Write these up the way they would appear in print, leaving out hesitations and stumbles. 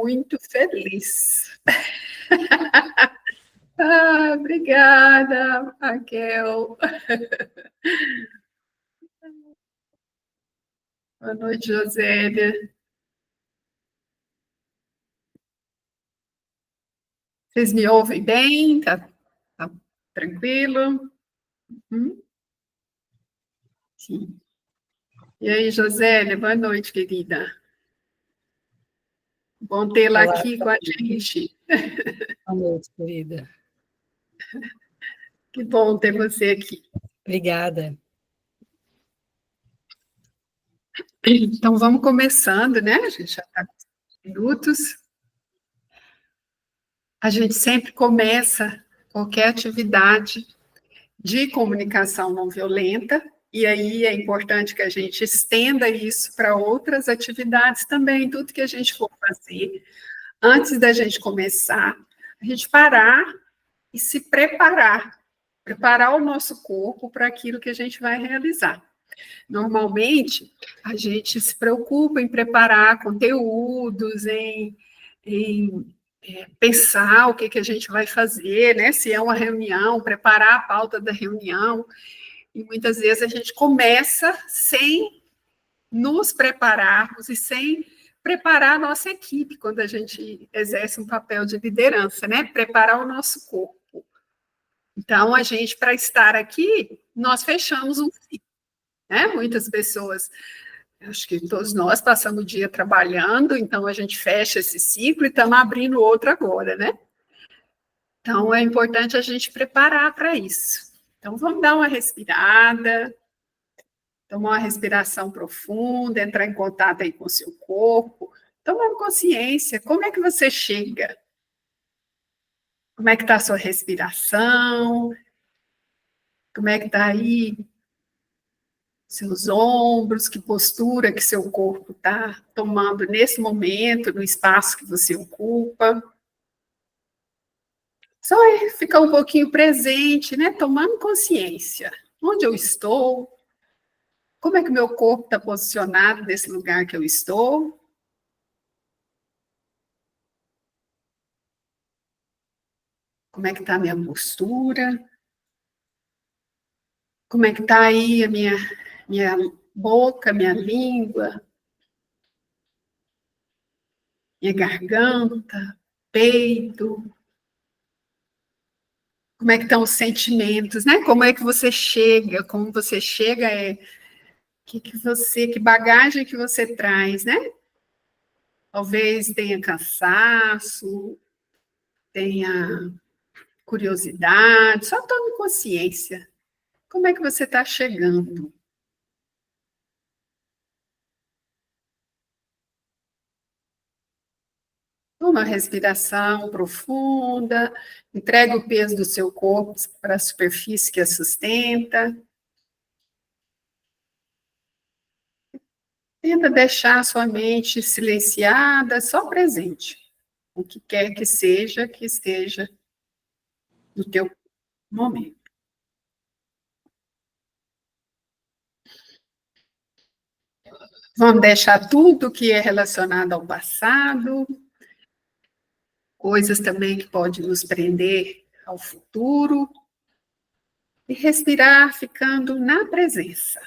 muito feliz. Obrigada, Raquel. Boa noite, Josélia. Vocês me ouvem bem? Tá tranquilo? Sim. E aí, Josélia, boa noite, querida. Bom tê-la aqui com a gente. Boa noite, querida. Que bom ter você aqui. Obrigada. Então, vamos começando, né? A gente já está com 5 minutos. A gente sempre começa qualquer atividade de comunicação não violenta, e aí é importante que a gente estenda isso para outras atividades também, tudo que a gente for fazer. Antes da gente começar, a gente parar e se preparar o nosso corpo para aquilo que a gente vai realizar. Normalmente, a gente se preocupa em preparar conteúdos, em pensar o que a gente vai fazer, né? Se é uma reunião, preparar a pauta da reunião, e muitas vezes a gente começa sem nos prepararmos e sem preparar a nossa equipe, quando a gente exerce um papel de liderança, né? Preparar o nosso corpo. Então, a gente, para estar aqui, nós fechamos um ciclo, né? Muitas pessoas, acho que todos nós passamos o dia trabalhando, então a gente fecha esse ciclo e estamos abrindo outro agora, né? Então, é importante a gente preparar para isso. Então, vamos dar uma respirada, tomar uma respiração profunda, entrar em contato aí com o seu corpo, tomando consciência, como é que você chega? Como é que está a sua respiração? Como é que está aí seus ombros? Que postura que seu corpo está tomando nesse momento, no espaço que você ocupa? Só ficar um pouquinho presente, né? Tomando consciência. Onde eu estou? Como é que meu corpo está posicionado nesse lugar que eu estou? Como é que está a minha postura? Como é que está aí a minha boca, minha língua, minha garganta, peito? Como é que estão os sentimentos, né? Como é que você chega? Como você chega que bagagem que você traz, né? Talvez tenha cansaço, tenha curiosidade, só tome consciência. Como é que você está chegando? Uma respiração profunda, entregue o peso do seu corpo para a superfície que a sustenta. Tenta deixar a sua mente silenciada, só presente. O que quer que seja, que esteja no teu momento. Vamos deixar tudo que é relacionado ao passado, coisas também que podem nos prender ao futuro, e respirar ficando na presença.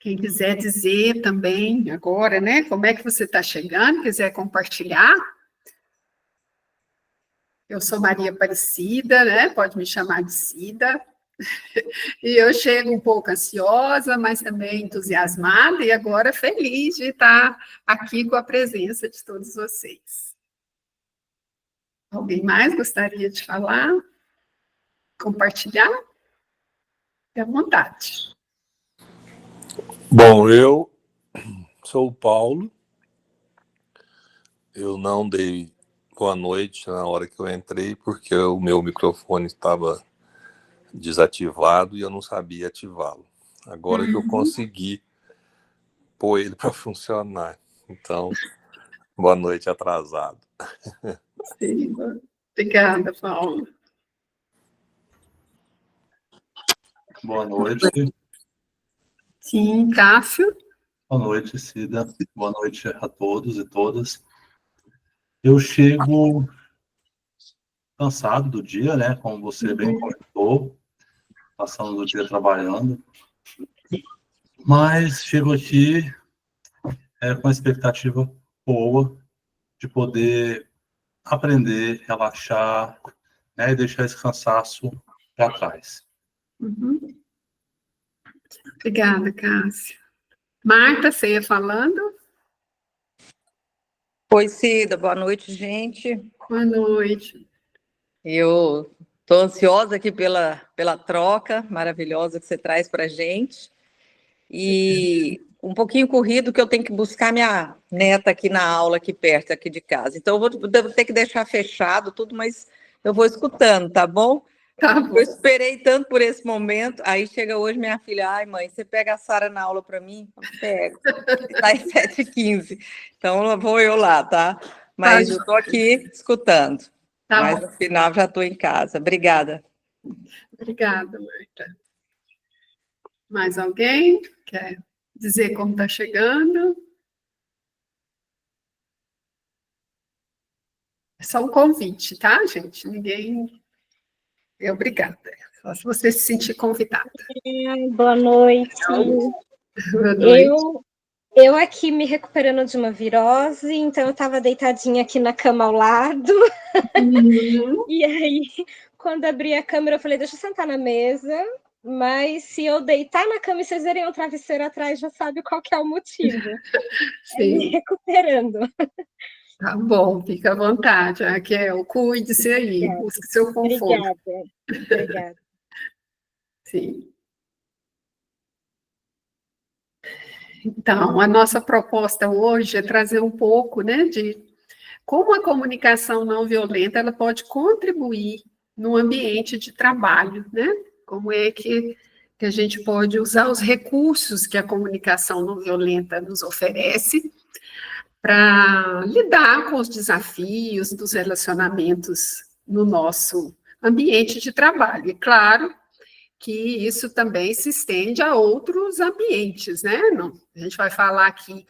Quem quiser dizer também agora, né, como é que você está chegando, quiser compartilhar. Eu sou Maria Aparecida, né, pode me chamar de Cida. E eu chego um pouco ansiosa, mas também entusiasmada e agora feliz de estar aqui com a presença de todos vocês. Alguém mais gostaria de falar? Compartilhar? Fique à vontade. Bom, eu sou o Paulo. Eu não dei boa noite na hora que eu entrei, porque o meu microfone estava desativado e eu não sabia ativá-lo. Agora que eu consegui pôr ele para funcionar. Então, boa noite atrasado. Sim, obrigada, Paulo. Boa noite. Sim, Cássio. Boa noite, Cida. Boa noite a todos e todas. Eu chego cansado do dia, né? Como você bem comentou, passando o dia trabalhando. Mas chego aqui com a expectativa boa de poder aprender, relaxar, né? E deixar esse cansaço para trás. Uhum. Obrigada, Cássio. Marta, você ia falando? Oi, Cida, boa noite, gente. Boa noite. Eu estou ansiosa aqui pela troca maravilhosa que você traz para a gente. E um pouquinho corrido que eu tenho que buscar minha neta aqui na aula, aqui perto, aqui de casa. Então, devo ter que deixar fechado tudo, mas eu vou escutando, tá bom? Tá bom. Eu esperei tanto por esse momento. Aí chega hoje minha filha, ai, mãe, você pega a Sara na aula para mim? Eu pego. Está às 7h15. Então, vou eu lá, tá? Mas eu estou aqui escutando. Tá Mas bom. no final já estou em casa. Obrigada. Obrigada, Marta. Mais alguém quer dizer como está chegando? É só um convite, tá, gente? Ninguém é obrigada. Só se você se sentir convidada. Boa noite. Boa noite. Eu aqui me recuperando de uma virose, então eu estava deitadinha aqui na cama ao lado. Uhum. E aí, quando abri a câmera, eu falei, deixa eu sentar na mesa. Mas se eu deitar na cama e vocês verem um travesseiro atrás, já sabe qual que é o motivo. Sim. Me recuperando. Tá bom, fica à vontade. Raquel, cuide-se aí, busque seu conforto. Obrigada. Sim. Então, a nossa proposta hoje é trazer um pouco, né, de como a comunicação não violenta ela pode contribuir no ambiente de trabalho, né? Como é que a gente pode usar os recursos que a comunicação não violenta nos oferece para lidar com os desafios dos relacionamentos no nosso ambiente de trabalho. E claro que isso também se estende a outros ambientes, né? A gente vai falar aqui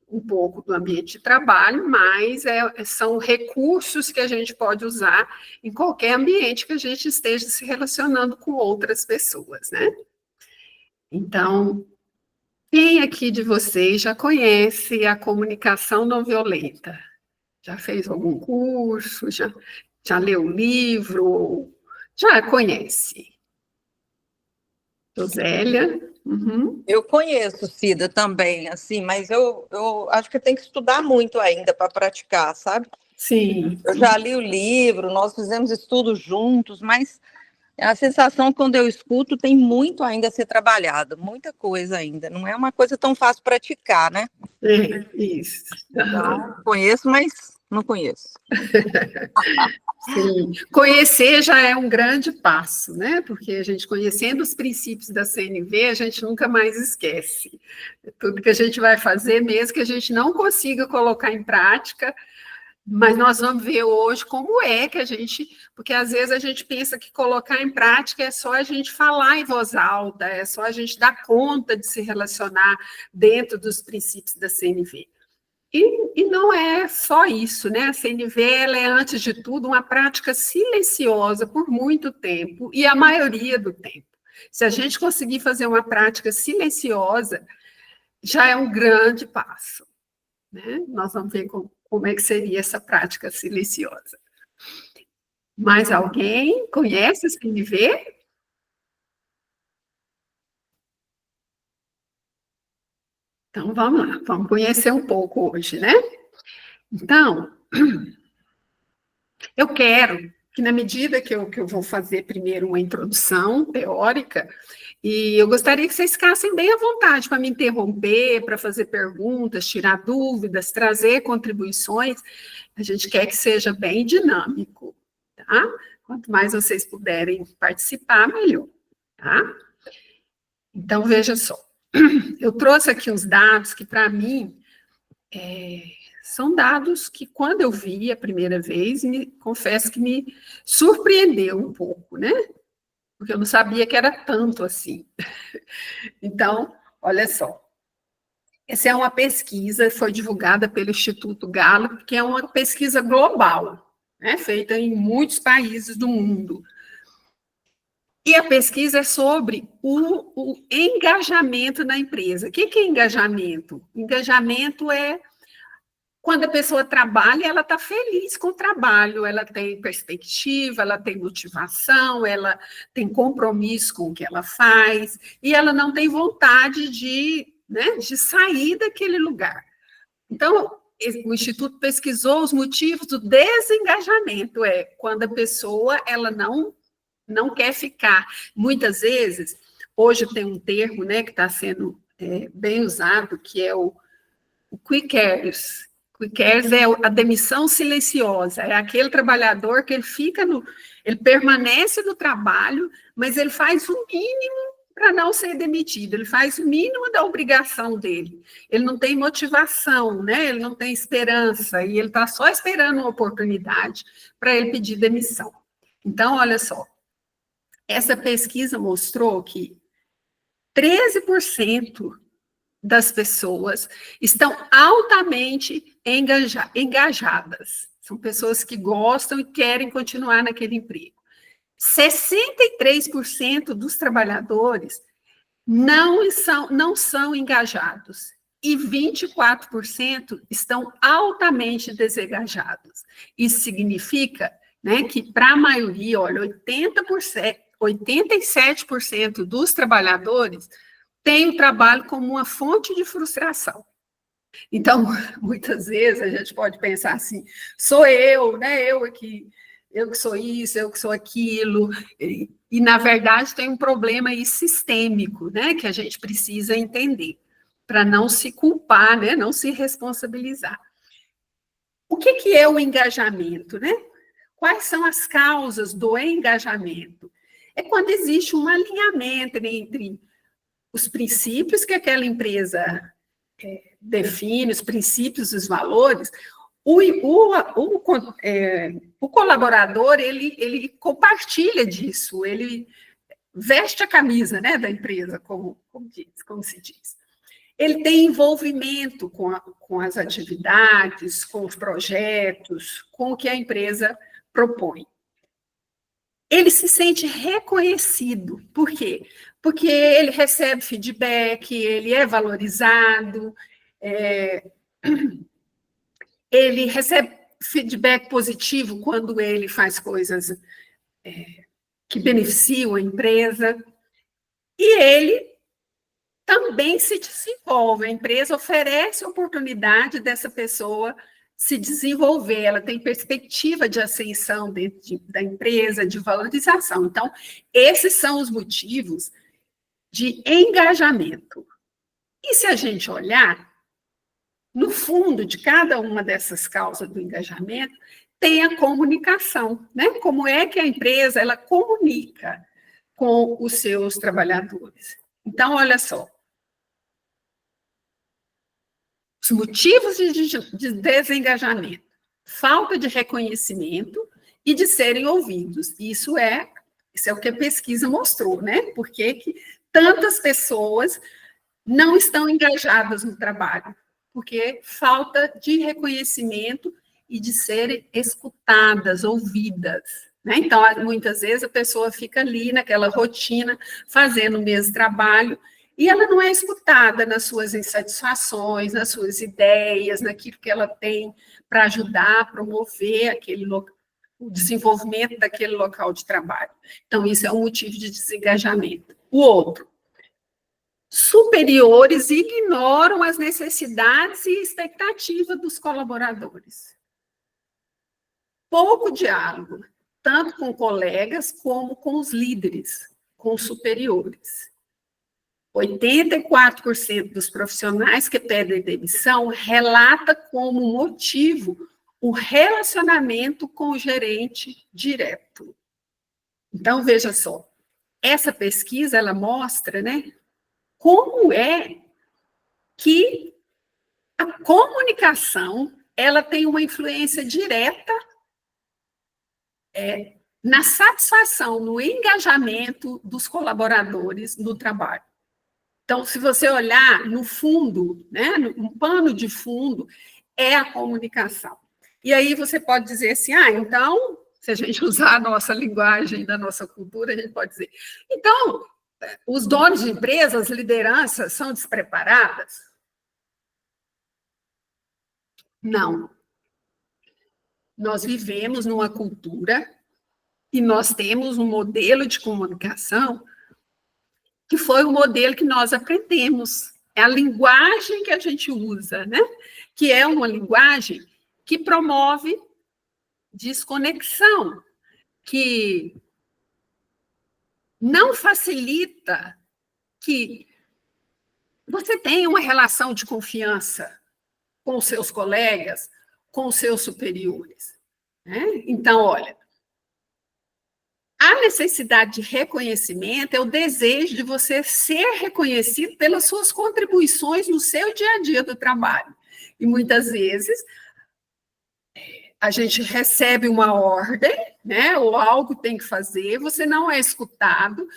um pouco do ambiente de trabalho, mas são recursos que a gente pode usar em qualquer ambiente que a gente esteja se relacionando com outras pessoas, né? Então, quem aqui de vocês já conhece a comunicação não violenta? Já fez algum curso? Já leu o livro? Já conhece? Josélia? Uhum. Eu conheço, Cida, também, assim, mas eu acho que tem que estudar muito ainda para praticar, sabe? Sim. Eu já li o livro, nós fizemos estudos juntos, mas a sensação quando eu escuto tem muito ainda a ser trabalhado, muita coisa ainda. Não é uma coisa tão fácil praticar, né? É, isso. Então, conheço, mas não conheço. Sim. Conhecer já é um grande passo, né? Porque a gente conhecendo os princípios da CNV, a gente nunca mais esquece. Tudo que a gente vai fazer, mesmo que a gente não consiga colocar em prática, mas nós vamos ver hoje como é que a gente... Porque às vezes a gente pensa que colocar em prática é só a gente falar em voz alta, é só a gente dar conta de se relacionar dentro dos princípios da CNV. E não é só isso, né? A CNV ela é, antes de tudo, uma prática silenciosa por muito tempo, e a maioria do tempo. Se a gente conseguir fazer uma prática silenciosa, já é um grande passo, né? Nós vamos ver como é que seria essa prática silenciosa. Mais alguém conhece a CNV? Então, vamos lá, vamos conhecer um pouco hoje, né? Então, eu quero que, na medida que eu vou fazer primeiro uma introdução teórica, e eu gostaria que vocês ficassem bem à vontade para me interromper, para fazer perguntas, tirar dúvidas, trazer contribuições. A gente quer que seja bem dinâmico, tá? Quanto mais vocês puderem participar, melhor, tá? Então, veja só. Eu trouxe aqui uns dados que, para mim, são dados que, quando eu vi a primeira vez, confesso que me surpreendeu um pouco, né? Porque eu não sabia que era tanto assim. Então, Olha só. Essa é uma pesquisa, foi divulgada pelo Instituto Gallup, que é uma pesquisa global, né, feita em muitos países do mundo. E a pesquisa é sobre o engajamento na empresa. O que é engajamento? Engajamento é quando a pessoa trabalha, ela está feliz com o trabalho, ela tem perspectiva, ela tem motivação, ela tem compromisso com o que ela faz, e ela não tem vontade de sair daquele lugar. Então, o Instituto pesquisou os motivos do desengajamento, quando a pessoa ela não quer ficar. Muitas vezes, hoje tem um termo, né, que está sendo bem usado, que é o quick cares. Quick cares é a demissão silenciosa, é aquele trabalhador que ele permanece no trabalho, mas ele faz o mínimo para não ser demitido, ele faz o mínimo da obrigação dele. Ele não tem motivação, né? Ele não tem esperança, e ele está só esperando uma oportunidade para ele pedir demissão. Então, olha só, essa pesquisa mostrou que 13% das pessoas estão altamente engajadas. São pessoas que gostam e querem continuar naquele emprego. 63% dos trabalhadores não são engajados e 24% estão altamente desengajados. Isso significa, né, que para a maioria, olha, 87% dos trabalhadores têm o trabalho como uma fonte de frustração. Então, muitas vezes a gente pode pensar assim, sou eu, né, eu que sou isso, eu que sou aquilo, e na verdade tem um problema aí sistêmico, né, que a gente precisa entender, para não se culpar, né, não se responsabilizar. O que é o engajamento, né? Quais são as causas do engajamento? É quando existe um alinhamento entre os princípios que aquela empresa define, os princípios, os valores. O colaborador, ele compartilha disso, ele veste a camisa, né, da empresa, como se diz. Ele tem envolvimento com as atividades, com os projetos, com o que a empresa propõe. Ele se sente reconhecido. Por quê? Porque ele recebe feedback, ele é valorizado, ele recebe feedback positivo quando ele faz coisas que beneficiam a empresa, e ele também se desenvolve. A empresa oferece a oportunidade dessa pessoa se desenvolver, ela tem perspectiva de ascensão dentro da empresa, de valorização. Então, esses são os motivos de engajamento. E se a gente olhar, no fundo de cada uma dessas causas do engajamento, tem a comunicação, né? Como é que a empresa ela comunica com os seus trabalhadores. Então, olha só, os motivos de desengajamento, falta de reconhecimento e de serem ouvidos. Isso é o que a pesquisa mostrou, né? Por que tantas pessoas não estão engajadas no trabalho? Porque falta de reconhecimento e de serem escutadas, ouvidas, né? Então, muitas vezes a pessoa fica ali naquela rotina, fazendo o mesmo trabalho, e ela não é escutada nas suas insatisfações, nas suas ideias, naquilo que ela tem para ajudar a promover o desenvolvimento daquele local de trabalho. Então, isso é um motivo de desengajamento. O outro, superiores ignoram as necessidades e expectativas dos colaboradores. Pouco diálogo, tanto com colegas como com os líderes, com os superiores. 84% dos profissionais que pedem demissão relata como motivo o relacionamento com o gerente direto. Então, veja só, essa pesquisa, ela mostra, né, como é que a comunicação, ela tem uma influência direta na satisfação, no engajamento dos colaboradores no trabalho. Então, se você olhar no fundo, né, um pano de fundo, é a comunicação. E aí você pode dizer assim, então, se a gente usar a nossa linguagem da nossa cultura, a gente pode dizer, então, os donos de empresas, as lideranças, são despreparadas? Não. Nós vivemos numa cultura e nós temos um modelo de comunicação que foi o modelo que nós aprendemos. É a linguagem que a gente usa, né? Que é uma linguagem que promove desconexão, que não facilita que você tenha uma relação de confiança com os seus colegas, com os seus superiores, né? Então, olha, a necessidade de reconhecimento é o desejo de você ser reconhecido pelas suas contribuições no seu dia a dia do trabalho. E muitas vezes a gente recebe uma ordem, né, ou algo tem que fazer, você não é escutado,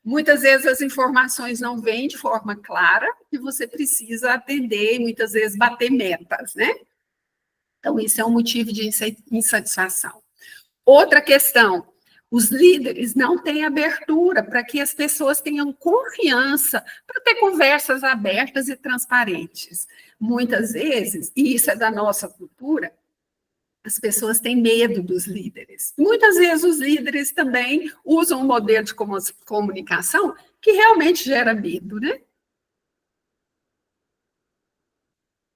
muitas vezes as informações não vêm de forma clara e você precisa atender e muitas vezes bater metas, né? Então, isso é um motivo de insatisfação. Outra questão, os líderes não têm abertura para que as pessoas tenham confiança para ter conversas abertas e transparentes. Muitas vezes, e isso é da nossa cultura, as pessoas têm medo dos líderes. Muitas vezes os líderes também usam um modelo de comunicação que realmente gera medo, né?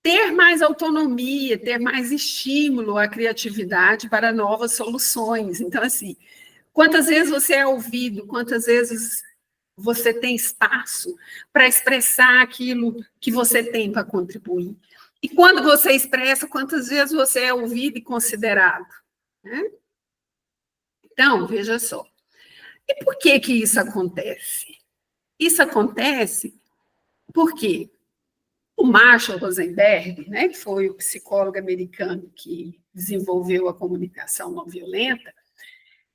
Ter mais autonomia, ter mais estímulo à criatividade para novas soluções. Então, assim, quantas vezes você é ouvido, quantas vezes você tem espaço para expressar aquilo que você tem para contribuir. E quando você expressa, quantas vezes você é ouvido e considerado, né? Então, veja só. E por que que isso acontece? Isso acontece porque o Marshall Rosenberg, né, que foi o psicólogo americano que desenvolveu a comunicação não violenta,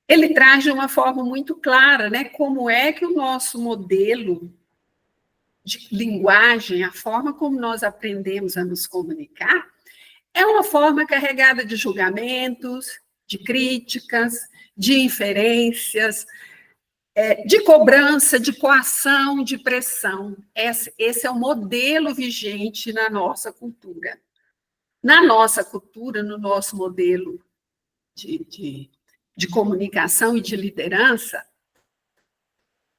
ele traz de uma forma muito clara, né, como é que o nosso modelo de linguagem, a forma como nós aprendemos a nos comunicar, é uma forma carregada de julgamentos, de críticas, de inferências, de cobrança, de coação, de pressão. Esse é o modelo vigente na nossa cultura. Na nossa cultura, no nosso modelo de comunicação e de liderança,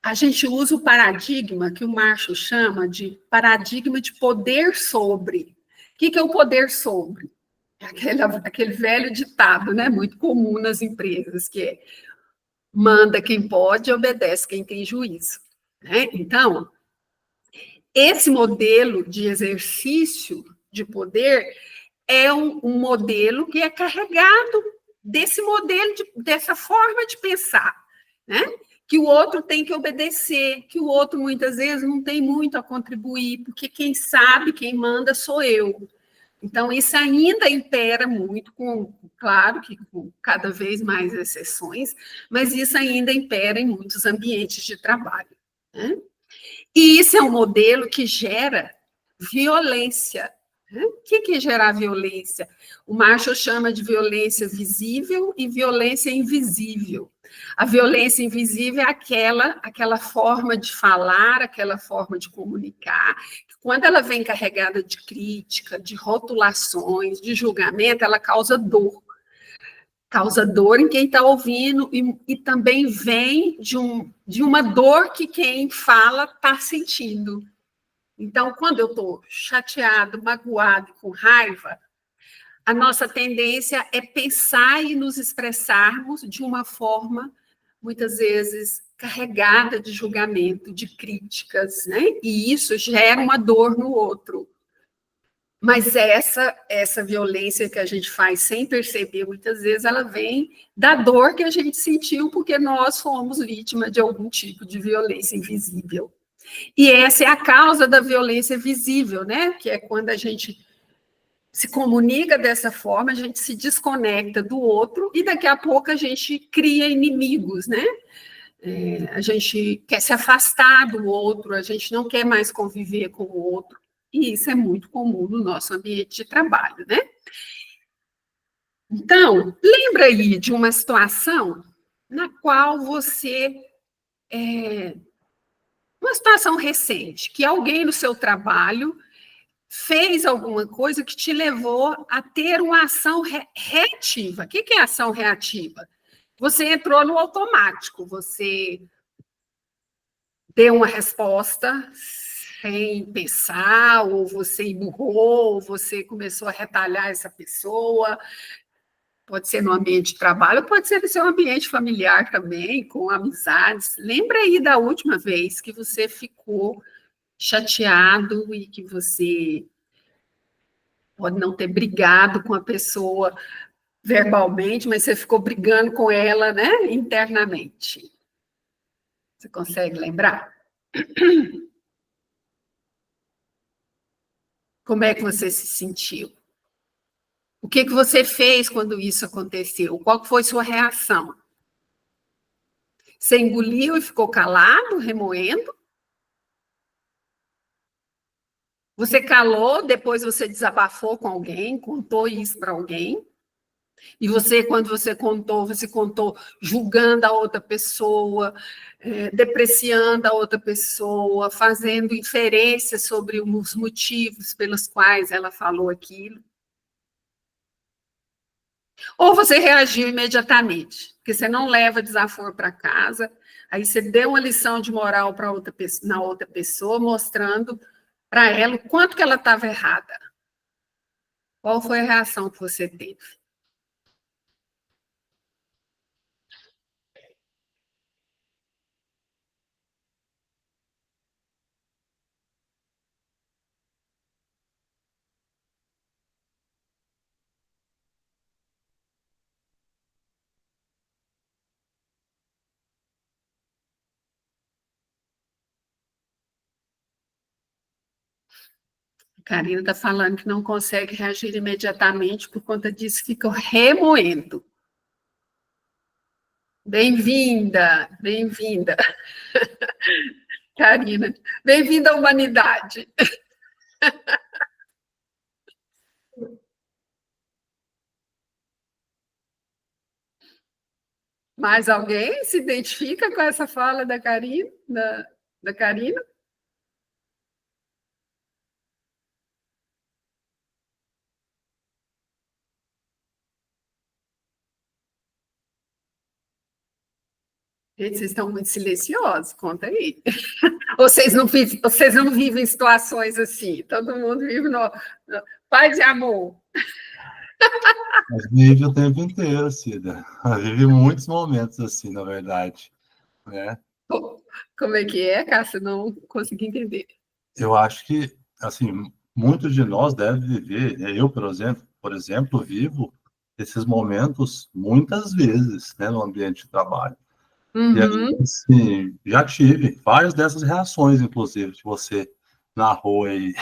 a gente usa o paradigma que o Marshall chama de paradigma de poder sobre. O que é o poder sobre? Aquele velho ditado, né, muito comum nas empresas, que é manda quem pode e obedece quem tem juízo, né? Então, esse modelo de exercício de poder é um modelo que é carregado desse modelo, dessa forma de pensar, né? Que o outro tem que obedecer, que o outro muitas vezes não tem muito a contribuir, porque quem sabe, quem manda sou eu. Então, isso ainda impera muito, claro que com cada vez mais exceções, mas isso ainda impera em muitos ambientes de trabalho, né? E isso é um modelo que gera violência. O que é gerar violência? O Marshall chama de violência visível e violência invisível. A violência invisível é aquela forma de falar, aquela forma de comunicar, que quando ela vem carregada de crítica, de rotulações, de julgamento, ela causa dor. Causa dor em quem está ouvindo e também vem de uma dor que quem fala está sentindo. Então, quando eu estou chateado, magoado, com raiva, a nossa tendência é pensar e nos expressarmos de uma forma, muitas vezes, carregada de julgamento, de críticas, né? E isso gera uma dor no outro. Mas essa violência que a gente faz sem perceber, muitas vezes, ela vem da dor que a gente sentiu porque nós fomos vítima de algum tipo de violência invisível. E essa é a causa da violência visível, né? Que é quando a gente se comunica dessa forma, a gente se desconecta do outro e daqui a pouco a gente cria inimigos, né? A gente quer se afastar do outro, a gente não quer mais conviver com o outro, e isso é muito comum no nosso ambiente de trabalho, né? Então, lembra aí de uma situação na qual você, uma situação recente, que alguém no seu trabalho fez alguma coisa que te levou a ter uma ação reativa. O que é ação reativa? Você entrou no automático, você deu uma resposta sem pensar, ou você emburrou, ou você começou a retalhar essa pessoa. Pode ser no ambiente de trabalho, pode ser no seu ambiente familiar também, com amizades. Lembra aí da última vez que você ficou chateado e que você pode não ter brigado com a pessoa verbalmente, mas você ficou brigando com ela, né, internamente. Você consegue lembrar? Como é que você se sentiu? O que você fez quando isso aconteceu? Qual foi sua reação? Você engoliu e ficou calado, remoendo? Você calou, depois você desabafou com alguém, contou isso para alguém? E você, quando você contou julgando a outra pessoa, depreciando a outra pessoa, fazendo inferências sobre os motivos pelos quais ela falou aquilo. Ou você reagiu imediatamente, porque você não leva desaforo para casa, aí você deu uma lição de moral para na outra pessoa, mostrando para ela o quanto que ela estava errada. Qual foi a reação que você teve? Karina está falando que não consegue reagir imediatamente, por conta disso fica remoendo. Bem-vinda, bem-vinda. Karina, bem-vinda à humanidade. Mais alguém se identifica com essa fala da Karina? Da Karina? Gente, vocês estão muito silenciosos, conta aí. Vocês não vivem situações assim, todo mundo vive no paz e amor. Mas vive o tempo inteiro, Cida. Vive muitos momentos assim, na verdade. Né? Como é que é, Cássia? Não consegui entender. Eu acho que, assim, muitos de nós devem viver, eu, por exemplo, vivo esses momentos muitas vezes, né, no ambiente de trabalho. E aí, assim, já tive várias dessas reações, inclusive, de você narrou aí,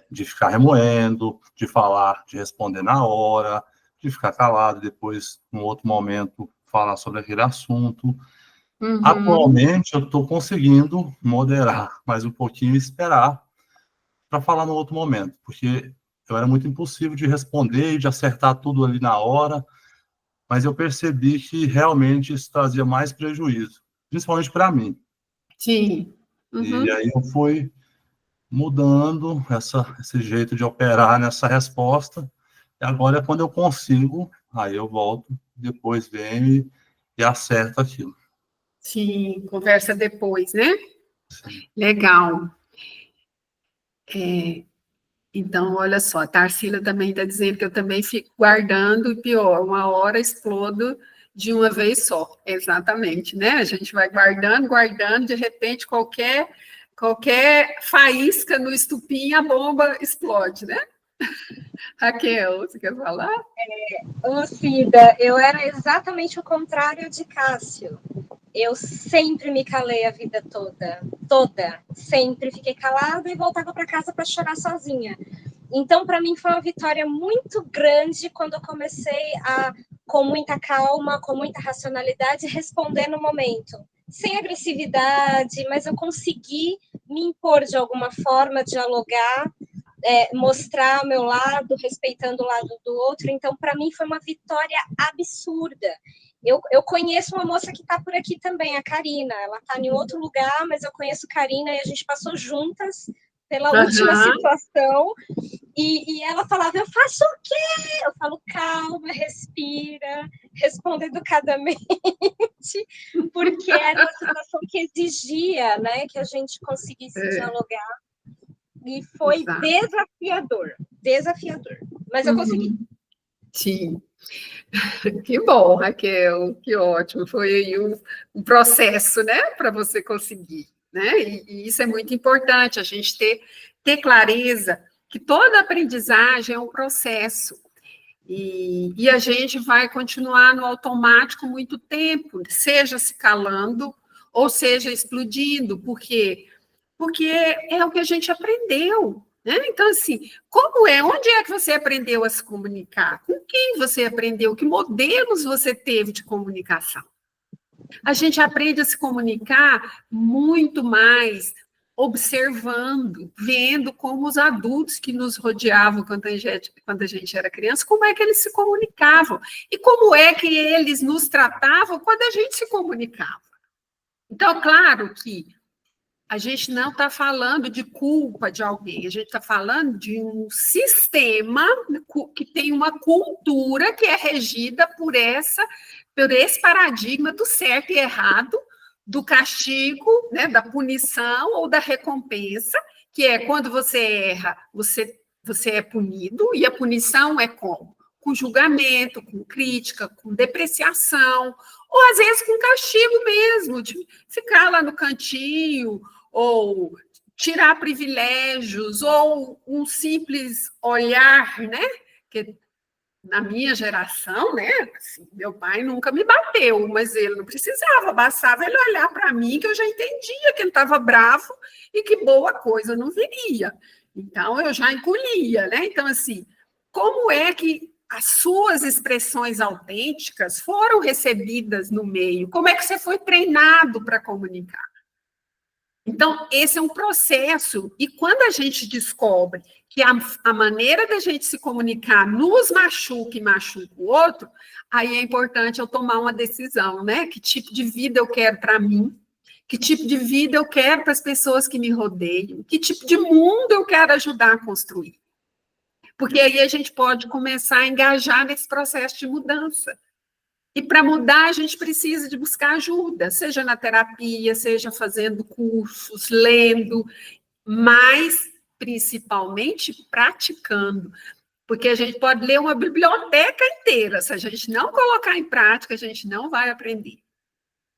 de ficar remoendo, de falar, de responder na hora, de ficar calado, depois, num outro momento, falar sobre aquele assunto. Atualmente, eu estou conseguindo moderar mais um pouquinho e esperar para falar no outro momento, porque eu era muito impulsivo de responder e de acertar tudo ali na hora, mas eu percebi que realmente isso trazia mais prejuízo, principalmente para mim. Sim. E aí eu fui mudando esse jeito de operar nessa resposta, e agora é quando eu consigo, aí eu volto, depois venho e acerto aquilo. Sim, conversa depois, né? Sim. Legal. Então, olha só, a Tarsila também está dizendo que eu também fico guardando, e pior, uma hora explodo de uma vez só. Exatamente, né? A gente vai guardando, de repente qualquer faísca no estupim, a bomba explode, né? Raquel, você quer falar? Cida, eu era exatamente o contrário de Cássio. Eu sempre me calei a vida toda. Sempre fiquei calada e voltava para casa para chorar sozinha. Então, para mim, foi uma vitória muito grande quando eu comecei a com muita calma, com muita racionalidade, responder no momento. Sem agressividade, mas eu consegui me impor de alguma forma, dialogar, mostrar o meu lado, respeitando o lado do outro. Então, para mim, foi uma vitória absurda. Eu conheço uma moça que está por aqui também, a Karina. Ela está em outro lugar, mas eu conheço a Karina e a gente passou juntas pela última situação. E ela falava, eu faço o quê? Eu falo, calma, respira, responda educadamente, porque era uma situação que exigia, né, que a gente conseguisse dialogar. E foi desafiador. Mas eu consegui. Sim. Que bom, Raquel, que ótimo. Foi aí um processo, né, para você conseguir, né? E isso é muito importante, a gente ter clareza que toda aprendizagem é um processo. E a gente vai continuar no automático muito tempo, seja se calando ou seja explodindo, porque é o que a gente aprendeu, né? Então, assim, onde é que você aprendeu a se comunicar? Com quem você aprendeu? Que modelos você teve de comunicação? A gente aprende a se comunicar muito mais observando, vendo como os adultos que nos rodeavam quando a gente era criança, como é que eles se comunicavam e como é que eles nos tratavam quando a gente se comunicava. Então, claro que a gente não está falando de culpa de alguém, a gente está falando de um sistema que tem uma cultura que é regida por esse paradigma do certo e errado, do castigo, né, da punição ou da recompensa, que é quando você erra, você é punido, e a punição é como? Com julgamento, com crítica, com depreciação, ou às vezes com castigo mesmo, de ficar lá no cantinho, ou tirar privilégios, ou um simples olhar, né? Que na minha geração, né? Assim, meu pai nunca me bateu, mas ele não precisava, bastava ele olhar para mim que eu já entendia que ele estava bravo e que boa coisa não viria. Então eu já encolhia, né? Então, assim, como é que as suas expressões autênticas foram recebidas no meio? Como é que você foi treinado para comunicar? Então, esse é um processo, e quando a gente descobre que a maneira da gente se comunicar nos machuca e machuca o outro, aí é importante eu tomar uma decisão, né? Que tipo de vida eu quero para mim? Que tipo de vida eu quero para as pessoas que me rodeiam? Que tipo de mundo eu quero ajudar a construir? Porque aí a gente pode começar a engajar nesse processo de mudança. E para mudar, a gente precisa de buscar ajuda, seja na terapia, seja fazendo cursos, lendo, mas principalmente praticando. Porque a gente pode ler uma biblioteca inteira, se a gente não colocar em prática, a gente não vai aprender.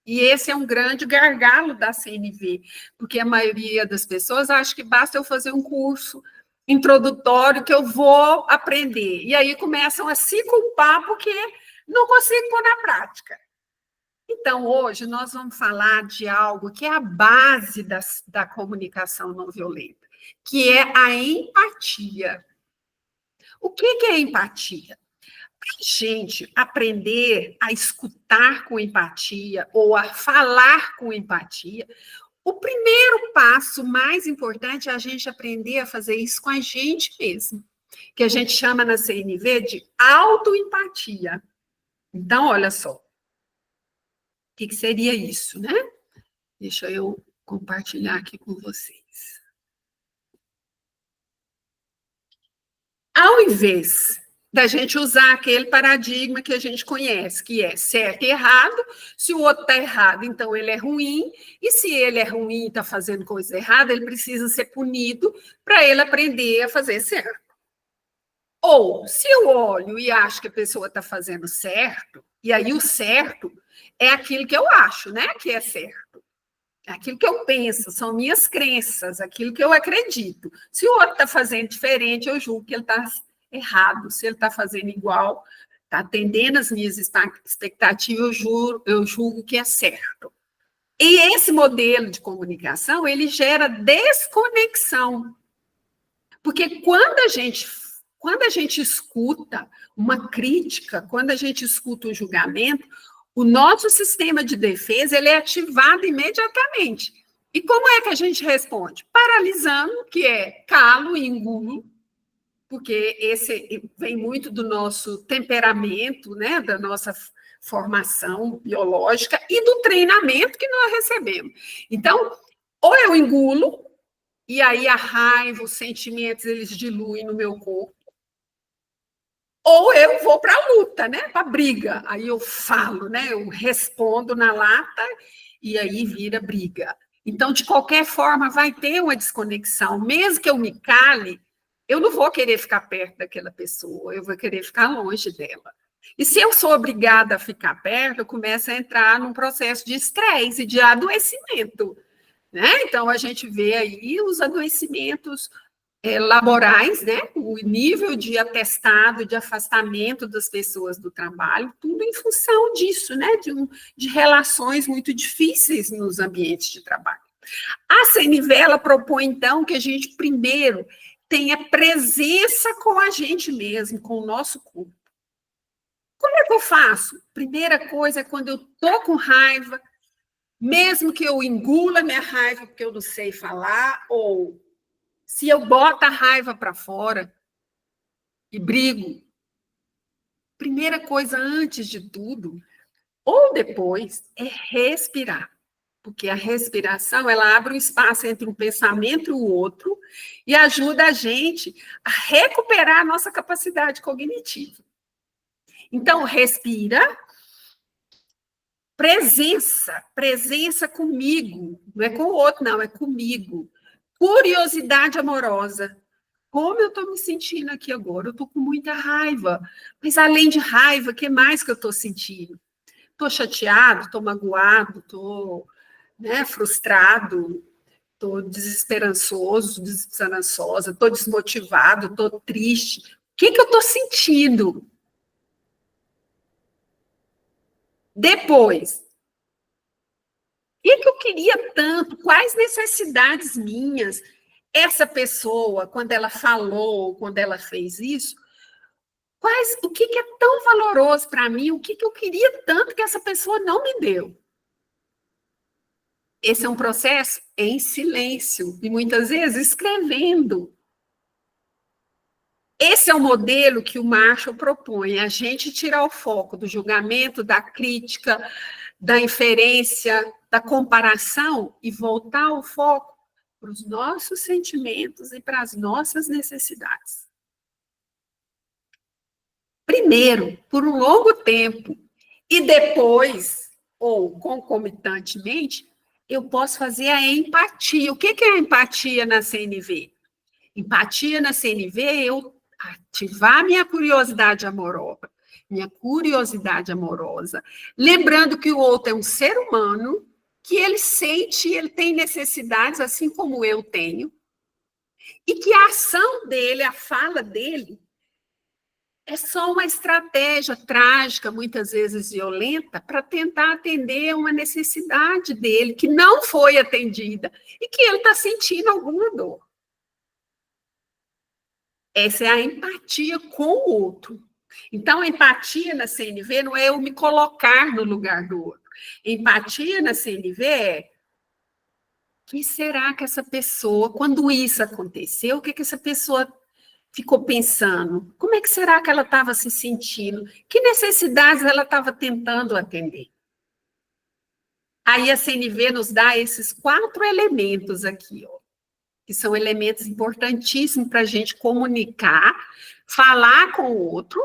E esse é um grande gargalo da CNV, porque a maioria das pessoas acha que basta eu fazer um curso introdutório que eu vou aprender. E aí começam a se culpar porque não consigo pôr na prática. Então, hoje, nós vamos falar de algo que é a base da comunicação não violenta, que é a empatia. O que é empatia? Para a gente aprender a escutar com empatia ou a falar com empatia, o primeiro passo mais importante é a gente aprender a fazer isso com a gente mesmo, que a gente chama na CNV de autoempatia. Então, olha só, o que seria isso, né? Deixa eu compartilhar aqui com vocês. Ao invés da gente usar aquele paradigma que a gente conhece, que é certo e errado, se o outro está errado, então ele é ruim, e se ele é ruim e está fazendo coisa errada, ele precisa ser punido para ele aprender a fazer certo. Ou, se eu olho e acho que a pessoa está fazendo certo, e aí o certo é aquilo que eu acho, né? Que é certo. É aquilo que eu penso, são minhas crenças, aquilo que eu acredito. Se o outro está fazendo diferente, eu julgo que ele está errado. Se ele está fazendo igual, está atendendo as minhas expectativas, eu julgo que é certo. E esse modelo de comunicação, ele gera desconexão. Porque quando a gente quando a gente escuta uma crítica, quando a gente escuta um julgamento, o nosso sistema de defesa ele é ativado imediatamente. E como é que a gente responde? Paralisando, que é calo e engulo, porque esse vem muito do nosso temperamento, né, da nossa formação biológica e do treinamento que nós recebemos. Então, ou eu engulo, e aí a raiva, os sentimentos, eles diluem no meu corpo, ou eu vou para a luta, né, para a briga. Aí eu falo, né, eu respondo na lata, e aí vira briga. Então, de qualquer forma, vai ter uma desconexão. Mesmo que eu me cale, eu não vou querer ficar perto daquela pessoa, eu vou querer ficar longe dela. E se eu sou obrigada a ficar perto, eu começo a entrar num processo de estresse e de adoecimento, né? Então, a gente vê aí os adoecimentos laborais, né? O nível de atestado, de afastamento das pessoas do trabalho, tudo em função disso, né? De relações muito difíceis nos ambientes de trabalho. A CNV, ela propõe, então, que a gente primeiro tenha presença com a gente mesmo, com o nosso corpo. Como é que eu faço? Primeira coisa é quando eu estou com raiva, mesmo que eu engula minha raiva porque eu não sei falar, ou se eu boto a raiva para fora e brigo, primeira coisa antes de tudo, ou depois, é respirar. Porque a respiração, ela abre um espaço entre um pensamento e o outro e ajuda a gente a recuperar a nossa capacidade cognitiva. Então, respira, presença comigo, não é com o outro, não, é comigo. Curiosidade amorosa. Como eu estou me sentindo aqui agora? Eu estou com muita raiva. Mas, além de raiva, o que mais que eu estou sentindo? Estou chateado, estou magoado, estou frustrado, estou desesperançosa, estou desmotivado, estou triste. O que eu estou sentindo? Depois, o que eu queria tanto? Quais necessidades minhas? Essa pessoa, quando ela falou, quando ela fez isso, o que é tão valoroso para mim? O que eu queria tanto que essa pessoa não me deu? Esse é um processo em silêncio e muitas vezes escrevendo. Esse é o modelo que o Marshall propõe, a gente tirar o foco do julgamento, da crítica, da inferência, da comparação e voltar o foco para os nossos sentimentos e para as nossas necessidades. Primeiro, por um longo tempo, e depois, ou concomitantemente, eu posso fazer a empatia. O que é a empatia na CNV? Empatia na CNV é eu ativar minha curiosidade amorosa. Lembrando que o outro é um ser humano, que ele sente, ele tem necessidades, assim como eu tenho, e que a ação dele, a fala dele, é só uma estratégia trágica, muitas vezes violenta, para tentar atender uma necessidade dele, que não foi atendida, e que ele está sentindo alguma dor. Essa é a empatia com o outro. Então, a empatia na CNV não é eu me colocar no lugar do outro. Empatia na CNV é: o que será que essa pessoa, quando isso aconteceu, o que essa pessoa ficou pensando? Como é que será que ela estava se sentindo? Que necessidades ela estava tentando atender? Aí a CNV nos dá esses 4 elementos aqui, ó, que são elementos importantíssimos para a gente comunicar, falar com o outro,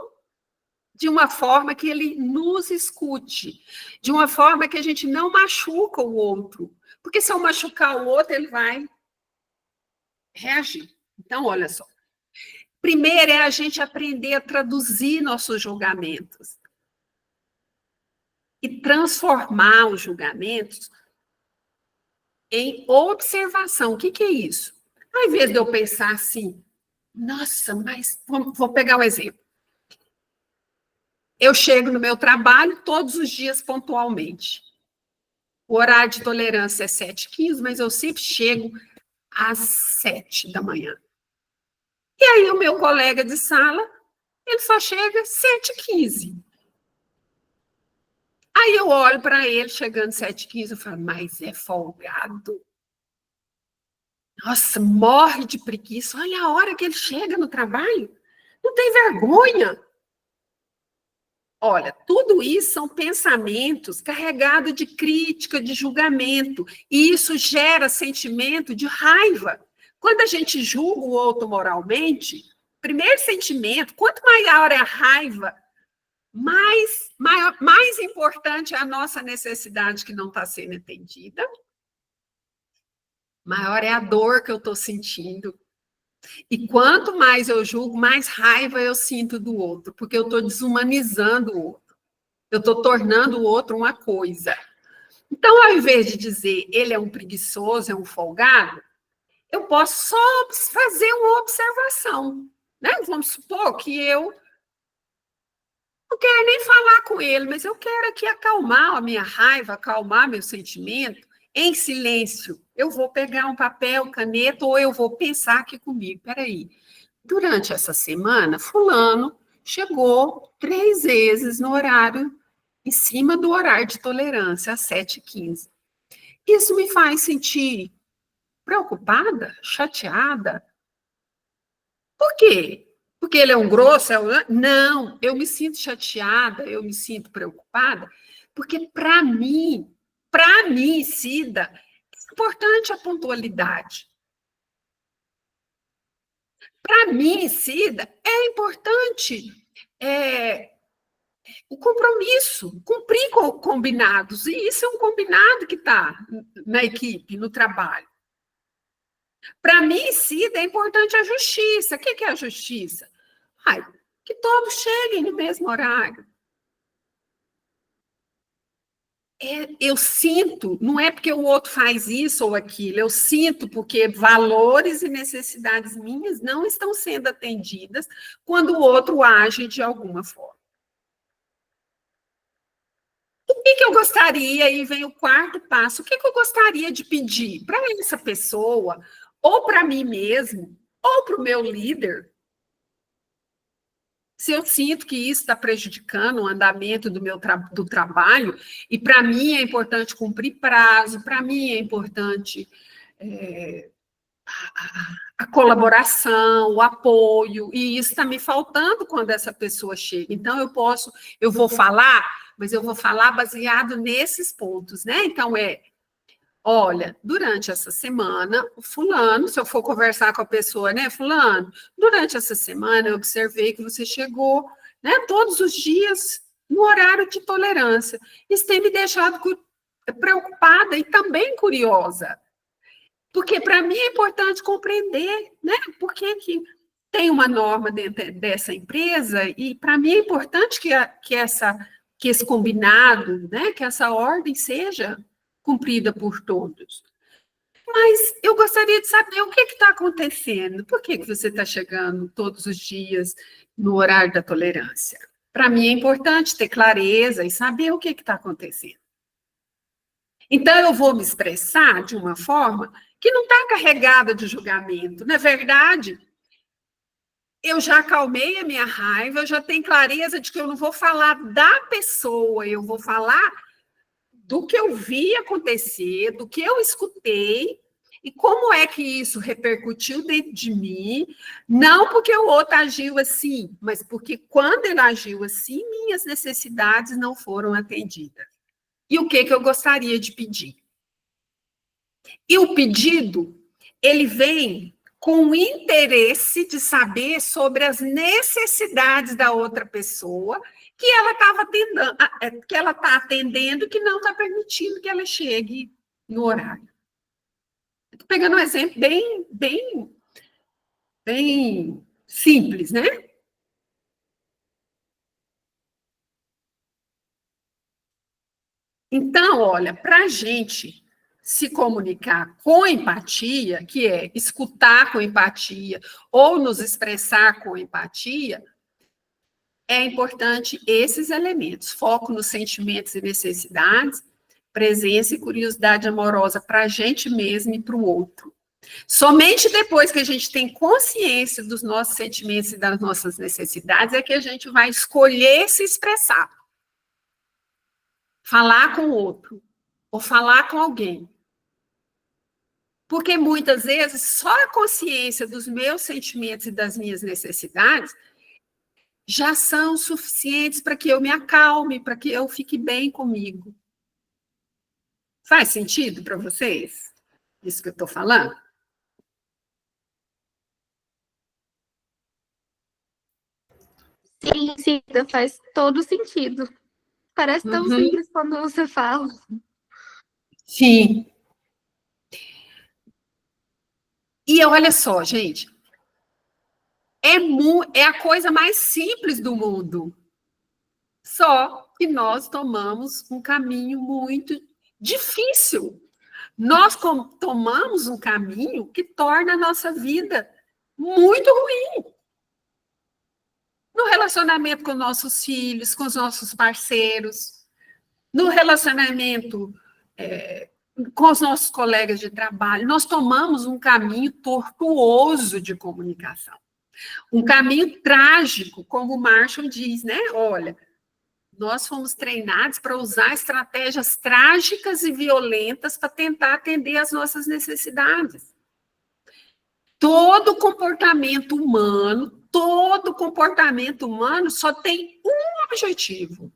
de uma forma que ele nos escute, de uma forma que a gente não machuca o outro, porque se eu machucar o outro, ele vai reagir. Então, olha só. Primeiro é a gente aprender a traduzir nossos julgamentos e transformar os julgamentos em observação. O que é isso? Ao invés de eu pensar assim, nossa, mas vou pegar um exemplo. Eu chego no meu trabalho todos os dias pontualmente. O horário de tolerância é 7h15, mas eu sempre chego às 7 da manhã. E aí o meu colega de sala, ele só chega às 7h15. Aí eu olho para ele chegando às 7h15 e falo, mas é folgado. Nossa, morre de preguiça. Olha a hora que ele chega no trabalho. Não tem vergonha. Olha, tudo isso são pensamentos carregados de crítica, de julgamento. E isso gera sentimento de raiva. Quando a gente julga o outro moralmente, primeiro sentimento, quanto maior é a raiva, mais importante é a nossa necessidade que não está sendo atendida, maior é a dor que eu estou sentindo. E quanto mais eu julgo, mais raiva eu sinto do outro, porque eu estou desumanizando o outro. Eu estou tornando o outro uma coisa. Então, ao invés de dizer ele é um preguiçoso, é um folgado, eu posso só fazer uma observação. Né? Vamos supor que eu não quero nem falar com ele, mas eu quero aqui acalmar a minha raiva, acalmar meu sentimento, em silêncio. Eu vou pegar um papel, caneta, ou eu vou pensar aqui comigo. Peraí, durante essa semana, fulano chegou 3 vezes no horário, em cima do horário de tolerância, às 7h15. Isso me faz sentir preocupada, chateada. Por quê? Porque ele é um grosso? Não, eu me sinto chateada, eu me sinto preocupada, porque para mim, Cida, é importante a pontualidade. Para mim, Cida, é importante o compromisso, cumprir com combinados. E isso é um combinado que está na equipe, no trabalho. Para mim, Cida, é importante a justiça. O que é a justiça? Que todos cheguem no mesmo horário. Eu sinto, não é porque o outro faz isso ou aquilo, eu sinto porque valores e necessidades minhas não estão sendo atendidas quando o outro age de alguma forma. O que eu gostaria, aí vem o 4º passo, o que eu gostaria de pedir para essa pessoa, ou para mim mesmo, ou para o meu líder, se eu sinto que isso está prejudicando o andamento do trabalho, e para mim é importante cumprir prazo, para mim é importante a colaboração, o apoio, e isso está me faltando quando essa pessoa chega. Então, eu vou falar, mas eu vou falar baseado nesses pontos, né? Então, olha, durante essa semana, o fulano, se eu for conversar com a pessoa, né, fulano, durante essa semana eu observei que você chegou, né, todos os dias no horário de tolerância. Isso tem me deixado preocupada e também curiosa. Porque para mim é importante compreender, né, por que tem uma norma dentro dessa empresa e para mim é importante que esse combinado, né, que essa ordem seja cumprida por todos. Mas eu gostaria de saber o que está acontecendo. Por que você está chegando todos os dias no horário da tolerância? Para mim é importante ter clareza e saber o que está acontecendo. Então, eu vou me expressar de uma forma que não está carregada de julgamento. Na verdade, eu já acalmei a minha raiva, eu já tenho clareza de que eu não vou falar da pessoa, eu vou falar do que eu vi acontecer, do que eu escutei, e como é que isso repercutiu dentro de mim, não porque o outro agiu assim, mas porque quando ele agiu assim, minhas necessidades não foram atendidas. E o que eu gostaria de pedir? E o pedido, ele vem com o interesse de saber sobre as necessidades da outra pessoa que ela está atendendo, que não está permitindo que ela chegue no horário. Estou pegando um exemplo bem simples, né? Então, olha, para a gente se comunicar com empatia, que é escutar com empatia ou nos expressar com empatia, é importante esses elementos, foco nos sentimentos e necessidades, presença e curiosidade amorosa para a gente mesmo e para o outro. Somente depois que a gente tem consciência dos nossos sentimentos e das nossas necessidades é que a gente vai escolher se expressar. Falar com o outro, ou falar com alguém. Porque muitas vezes só a consciência dos meus sentimentos e das minhas necessidades já são suficientes para que eu me acalme, para que eu fique bem comigo. Faz sentido para vocês? Isso que eu estou falando? Sim, sim, faz todo sentido. Parece tão simples quando você fala. Sim. E olha só, gente, é a coisa mais simples do mundo. Só que nós tomamos um caminho muito difícil. Nós tomamos um caminho que torna a nossa vida muito ruim. No relacionamento com nossos filhos, com os nossos parceiros, no relacionamento com os nossos colegas de trabalho, nós tomamos um caminho tortuoso de comunicação. Um caminho trágico, como o Marshall diz, né? Olha, nós fomos treinados para usar estratégias trágicas e violentas para tentar atender às nossas necessidades. Todo comportamento humano só tem um objetivo: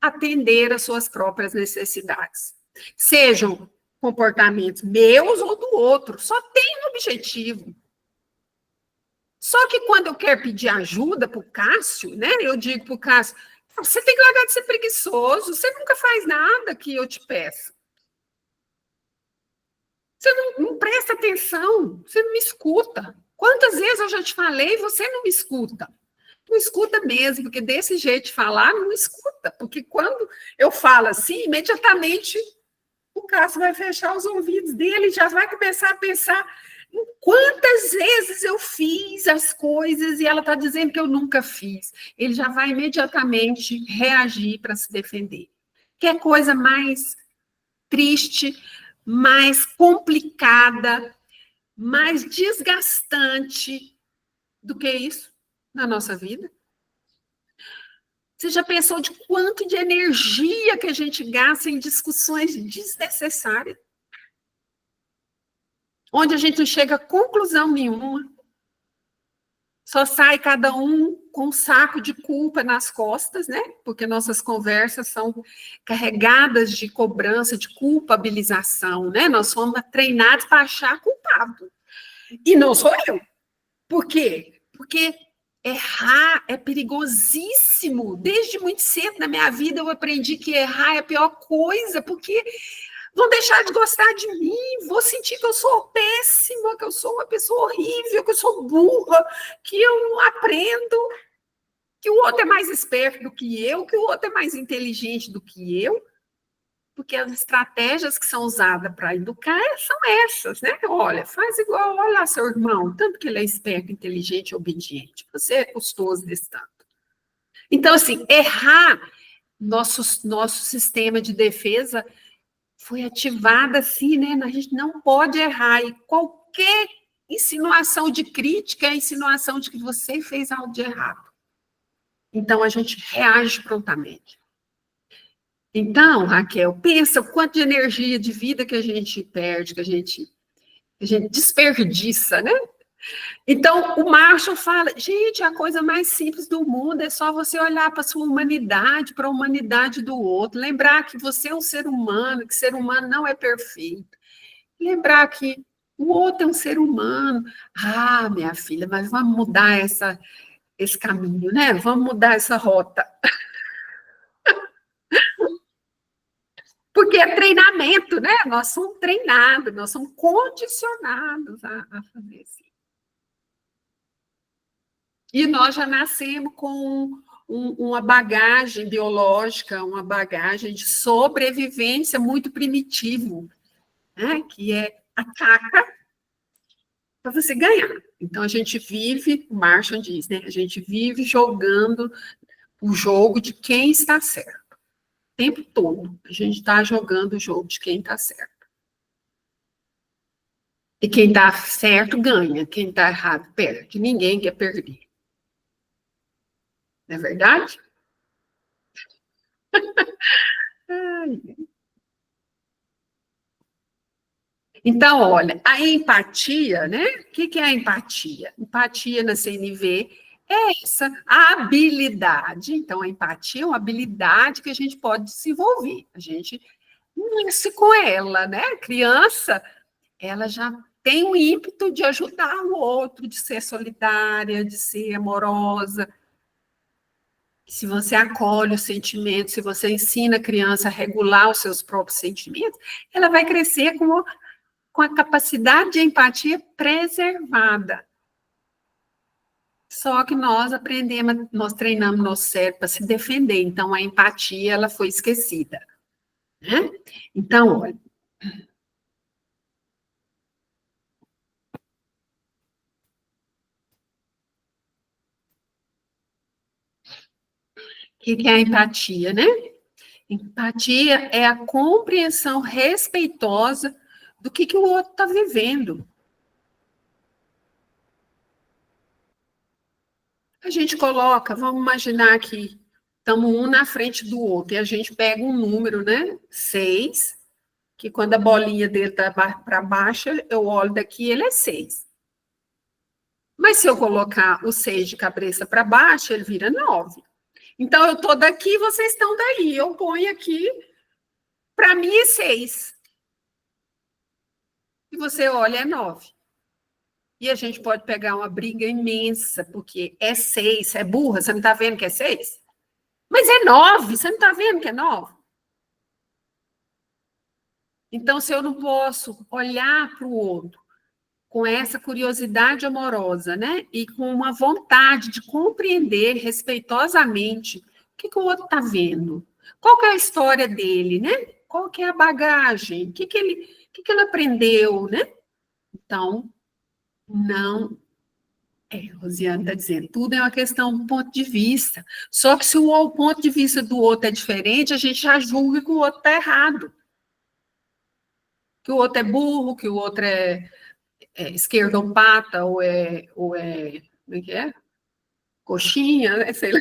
atender às suas próprias necessidades. Sejam comportamentos meus ou do outro, só tem um objetivo. Só que quando eu quero pedir ajuda para o Cássio, né, eu digo para o Cássio, você tem que largar de ser preguiçoso, você nunca faz nada que eu te peço. Você não presta atenção, você não me escuta. Quantas vezes eu já te falei e você não me escuta? Não escuta mesmo, porque desse jeito de falar, não escuta. Porque quando eu falo assim, imediatamente o Cássio vai fechar os ouvidos dele e já vai começar a pensar em quantas vezes eu fiz as coisas e ela está dizendo que eu nunca fiz. Ele já vai imediatamente reagir para se defender. Que é coisa mais triste, mais complicada, mais desgastante do que isso na nossa vida? Você já pensou de quanto de energia que a gente gasta em discussões desnecessárias? Onde a gente não chega a conclusão nenhuma. Só sai cada um com um saco de culpa nas costas, né? Porque nossas conversas são carregadas de cobrança, de culpabilização, né? Nós somos treinados para achar culpado. E não sou eu. Por quê? Porque errar é perigosíssimo. Desde muito cedo na minha vida eu aprendi que errar é a pior coisa, porque vão deixar de gostar de mim, vou sentir que eu sou péssima, que eu sou uma pessoa horrível, que eu sou burra, que eu não aprendo, que o outro é mais esperto do que o outro é mais inteligente do que eu, porque as estratégias que são usadas para educar são essas, né? Olha, faz igual, olha lá seu irmão, tanto que ele é esperto, inteligente e obediente, você é custoso desse tanto. Então, assim, errar, nosso sistema de defesa foi ativado assim, né? A gente não pode errar, e qualquer insinuação de crítica é a insinuação de que você fez algo de errado. Então, a gente reage prontamente. Então, Raquel, pensa o quanto de energia, de vida que a gente perde, que a gente desperdiça, né? Então, o Marshall fala, gente, a coisa mais simples do mundo é só você olhar para a sua humanidade, para a humanidade do outro, lembrar que você é um ser humano, que ser humano não é perfeito. Lembrar que o outro é um ser humano. Ah, minha filha, mas vamos mudar esse caminho, né? Vamos mudar essa rota. Porque é treinamento, né? Nós somos treinados, nós somos condicionados a fazer assim. E nós já nascemos com uma bagagem biológica, uma bagagem de sobrevivência muito primitivo, né? Que é ataca para você ganhar. Então, a gente vive, o Marshall diz, né? A gente vive jogando o jogo de quem está certo. O tempo todo, a gente está jogando o jogo de quem está certo. E quem está certo ganha, quem está errado perde. Ninguém quer perder. Não é verdade? Ai. Então, olha, a empatia, né? O que é a empatia? Empatia na CNV é essa habilidade. Então, a empatia é uma habilidade que a gente pode desenvolver. A gente nasce com ela, né? A criança, ela já tem o ímpeto de ajudar o outro, de ser solidária, de ser amorosa. Se você acolhe os sentimentos, se você ensina a criança a regular os seus próprios sentimentos, ela vai crescer com a capacidade de empatia preservada. Só que nós aprendemos, nós treinamos nosso cérebro para se defender, então a empatia ela foi esquecida. Né? Então, olha. O que é a empatia, né? Empatia é a compreensão respeitosa do que o outro está vivendo. A gente coloca, vamos imaginar que estamos um na frente do outro, e a gente pega um número, né? 6, que quando a bolinha dele está para baixo, eu olho daqui, ele é 6. Mas se eu colocar o 6 de cabeça para baixo, ele vira 9. Então, eu estou daqui, vocês estão daí. Eu ponho aqui, para mim é 6. E você olha, é 9. E a gente pode pegar uma briga imensa, porque é 6, é burra, você não está vendo que é 6? Mas é 9, você não está vendo que é 9? Então, se eu não posso olhar para o outro com essa curiosidade amorosa, né? E com uma vontade de compreender respeitosamente o que o outro está vendo, qual que é a história dele, né? Qual que é a bagagem, o que ele aprendeu, né? Então, não... Rosiane está dizendo, tudo é uma questão do ponto de vista. Só que se o ponto de vista do outro é diferente, a gente já julga que o outro está errado. Que o outro é burro, que o outro é esquerdopata, ou é como é que é? Coxinha, né? Sei lá.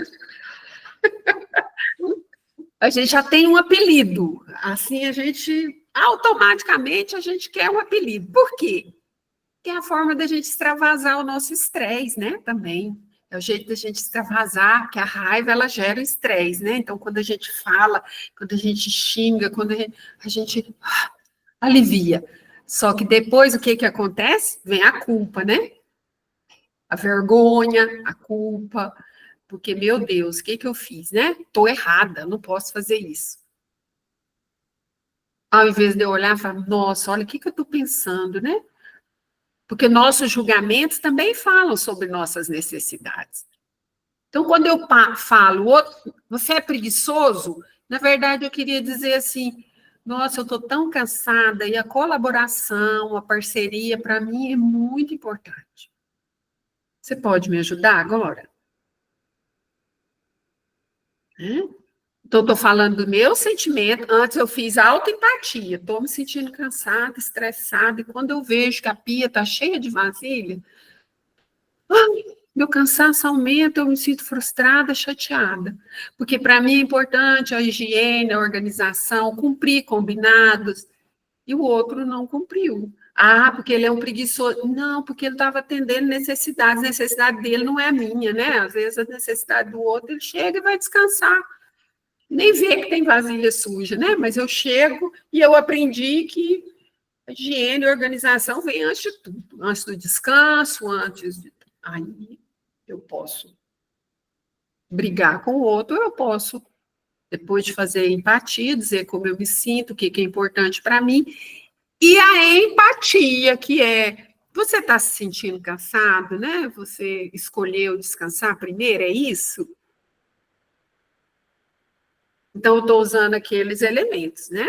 A gente já tem um apelido. Assim, automaticamente, a gente quer um apelido. Por quê? Que é a forma da gente extravasar o nosso estresse, né? Também. É o jeito da gente extravasar, que a raiva, ela gera estresse, né? Então, quando a gente fala, quando a gente xinga, quando a gente alivia. Só que depois, o que acontece? Vem a culpa, né? A vergonha, a culpa. Porque, meu Deus, o que eu fiz, né? Estou errada, não posso fazer isso. Ao invés de eu olhar e falar, nossa, olha, o que eu estou pensando, né? Porque nossos julgamentos também falam sobre nossas necessidades. Então, quando eu falo, você é preguiçoso, na verdade, eu queria dizer assim, nossa, eu estou tão cansada, e a colaboração, a parceria, para mim, é muito importante. Você pode me ajudar agora? Então, estou falando do meu sentimento. Antes eu fiz autoempatia, estou me sentindo cansada, estressada, e quando eu vejo que a pia está cheia de vasilha, meu cansaço aumenta, eu me sinto frustrada, chateada. Porque para mim é importante a higiene, a organização, cumprir combinados, e o outro não cumpriu. Ah, porque ele é um preguiçoso. Não, porque ele estava atendendo necessidades. A necessidade dele não é a minha, né? Às vezes a necessidade do outro, ele chega e vai descansar. Nem vê que tem vasilha suja, né? Mas eu chego e eu aprendi que a higiene e a organização vem antes de tudo. Antes do descanso, antes de... Aí eu posso brigar com o outro, eu posso, depois de fazer empatia, dizer como eu me sinto, o que é importante para mim. E a empatia, que é, você está se sentindo cansado, né? Você escolheu descansar primeiro, é isso? Então, eu estou usando aqueles elementos, né?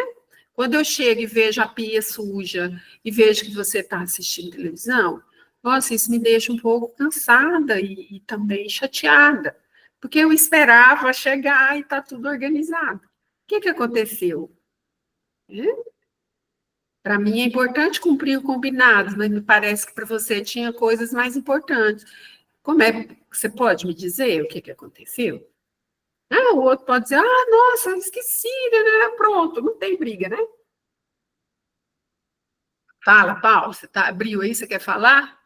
Quando eu chego e vejo a pia suja e vejo que você está assistindo televisão, nossa, isso me deixa um pouco cansada e também chateada, porque eu esperava chegar e está tudo organizado. O que aconteceu? Para mim é importante cumprir o combinado, mas me parece que para você tinha coisas mais importantes. Como é que você pode me dizer o que aconteceu? Ah, o outro pode dizer, ah, nossa, esqueci, né? Pronto, não tem briga, né? Fala, Paulo, você abriu aí, você quer falar?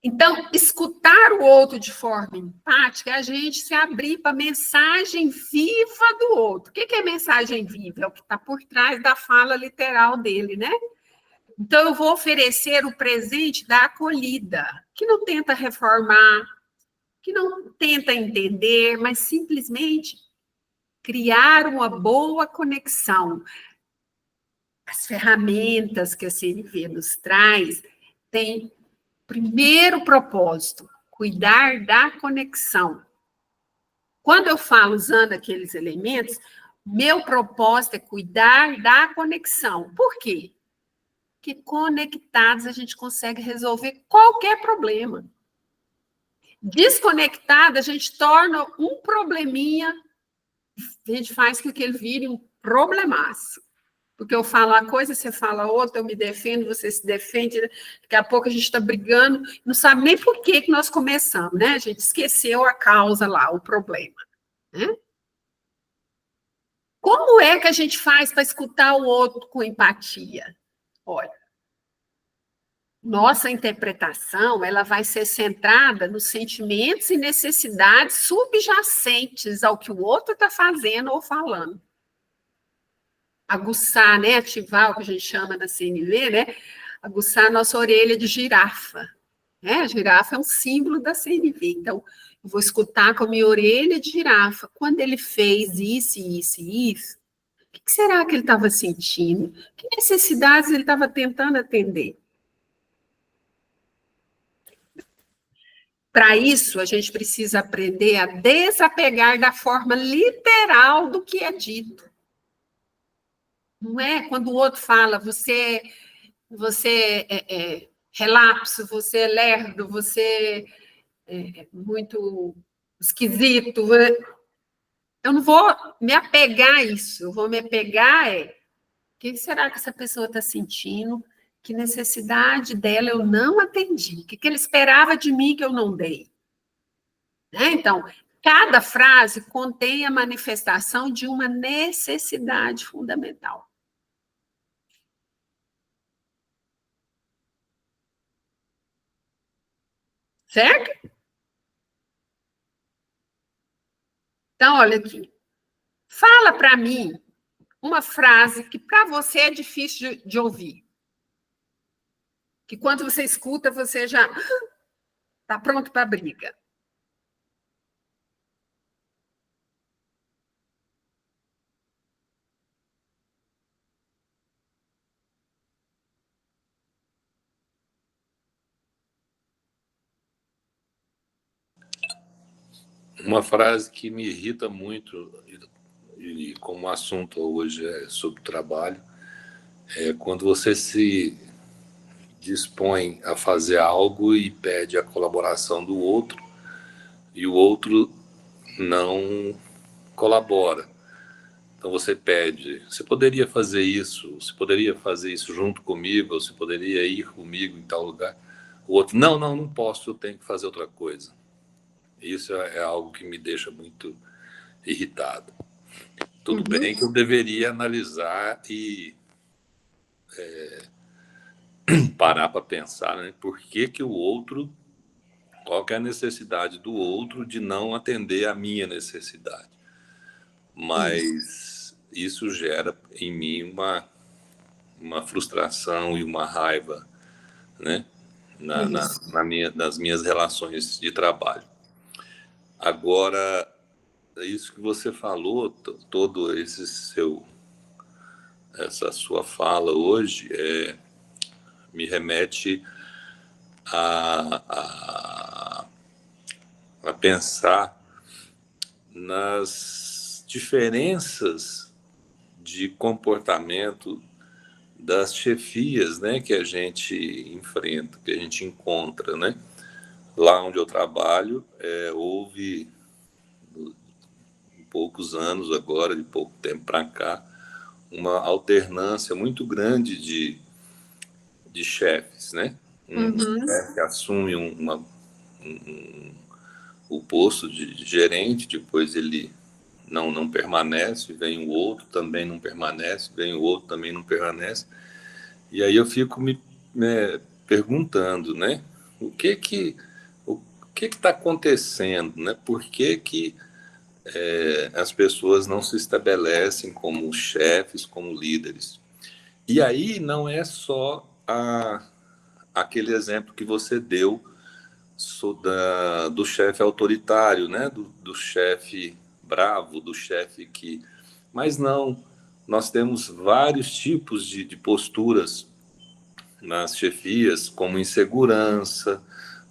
Então, escutar o outro de forma empática é a gente se abrir para a mensagem viva do outro. O que é mensagem viva? É o que está por trás da fala literal dele, né? Então, eu vou oferecer o presente da acolhida, que não tenta reformar, que não tenta entender, mas simplesmente criar uma boa conexão. As ferramentas que a CNV nos traz têm primeiro propósito, cuidar da conexão. Quando eu falo usando aqueles elementos, meu propósito é cuidar da conexão. Por quê? Porque conectados a gente consegue resolver qualquer problema. Desconectado, a gente torna um probleminha, a gente faz com que ele vire um problemaço. Porque eu falo uma coisa, você fala outra, eu me defendo, você se defende, daqui a pouco a gente está brigando, não sabe nem por que nós começamos, né? A gente esqueceu a causa lá, o problema. Né? Como é que a gente faz para escutar o outro com empatia? Olha, nossa interpretação ela vai ser centrada nos sentimentos e necessidades subjacentes ao que o outro está fazendo ou falando. Aguçar, né? Ativar o que a gente chama na CNV, né? Aguçar a nossa orelha de girafa. Né? A girafa é um símbolo da CNV. Então, eu vou escutar com a minha orelha de girafa. Quando ele fez isso, isso e isso, o que será que ele estava sentindo? Que necessidades ele estava tentando atender? Para isso, a gente precisa aprender a desapegar da forma literal do que é dito. Não é quando o outro fala, você é relapso, você é lerdo, você é muito esquisito. Eu não vou me apegar a isso, eu vou me apegar o que será que essa pessoa está sentindo? Que necessidade dela eu não atendi? O que ele esperava de mim que eu não dei? Né? Então, cada frase contém a manifestação de uma necessidade fundamental. Certo? Então, olha aqui. Fala para mim uma frase que para você é difícil de ouvir. Que quando você escuta, você já está pronto para a briga. Uma frase que me irrita muito, e como o assunto hoje é sobre trabalho, é quando você se dispõe a fazer algo e pede a colaboração do outro, e o outro não colabora. Então você pede, você poderia fazer isso, você poderia fazer isso junto comigo, ou você poderia ir comigo em tal lugar. O outro, não posso, eu tenho que fazer outra coisa. Isso é algo que me deixa muito irritado. Tudo bem que eu deveria analisar e parar para pensar, né? Por que o outro, qual que é a necessidade do outro de não atender a minha necessidade? Mas isso gera em mim uma frustração e uma raiva, né? Nas minhas relações de trabalho. Agora, isso que você falou, todo essa sua fala hoje me remete a pensar nas diferenças de comportamento das chefias, né, que a gente enfrenta, que a gente encontra, né? Lá onde eu trabalho, houve poucos anos agora, de pouco tempo para cá, uma alternância muito grande de chefes, né? Um chefe assume o posto de gerente, depois ele não permanece, vem o outro, também não permanece, vem o outro, também não permanece. E aí eu fico me perguntando, né? O que está acontecendo, né? Por que as pessoas não se estabelecem como chefes, como líderes? E aí não é só aquele exemplo que você deu do chefe autoritário, né? Do chefe bravo, do chefe que... Mas não, nós temos vários tipos de posturas nas chefias, como insegurança,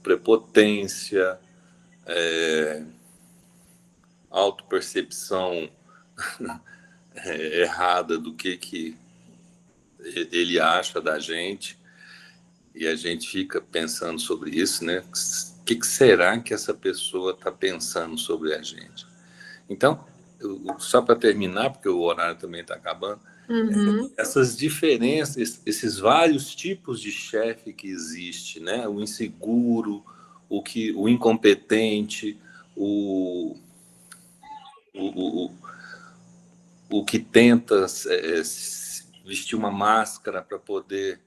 prepotência, autopercepção errada do que ele acha da gente, e a gente fica pensando sobre isso, né? O que será que essa pessoa está pensando sobre a gente? Então, só para terminar, porque o horário também está acabando, essas diferenças, esses vários tipos de chefe que existe, né? O inseguro, o incompetente, o que tenta vestir uma máscara para poder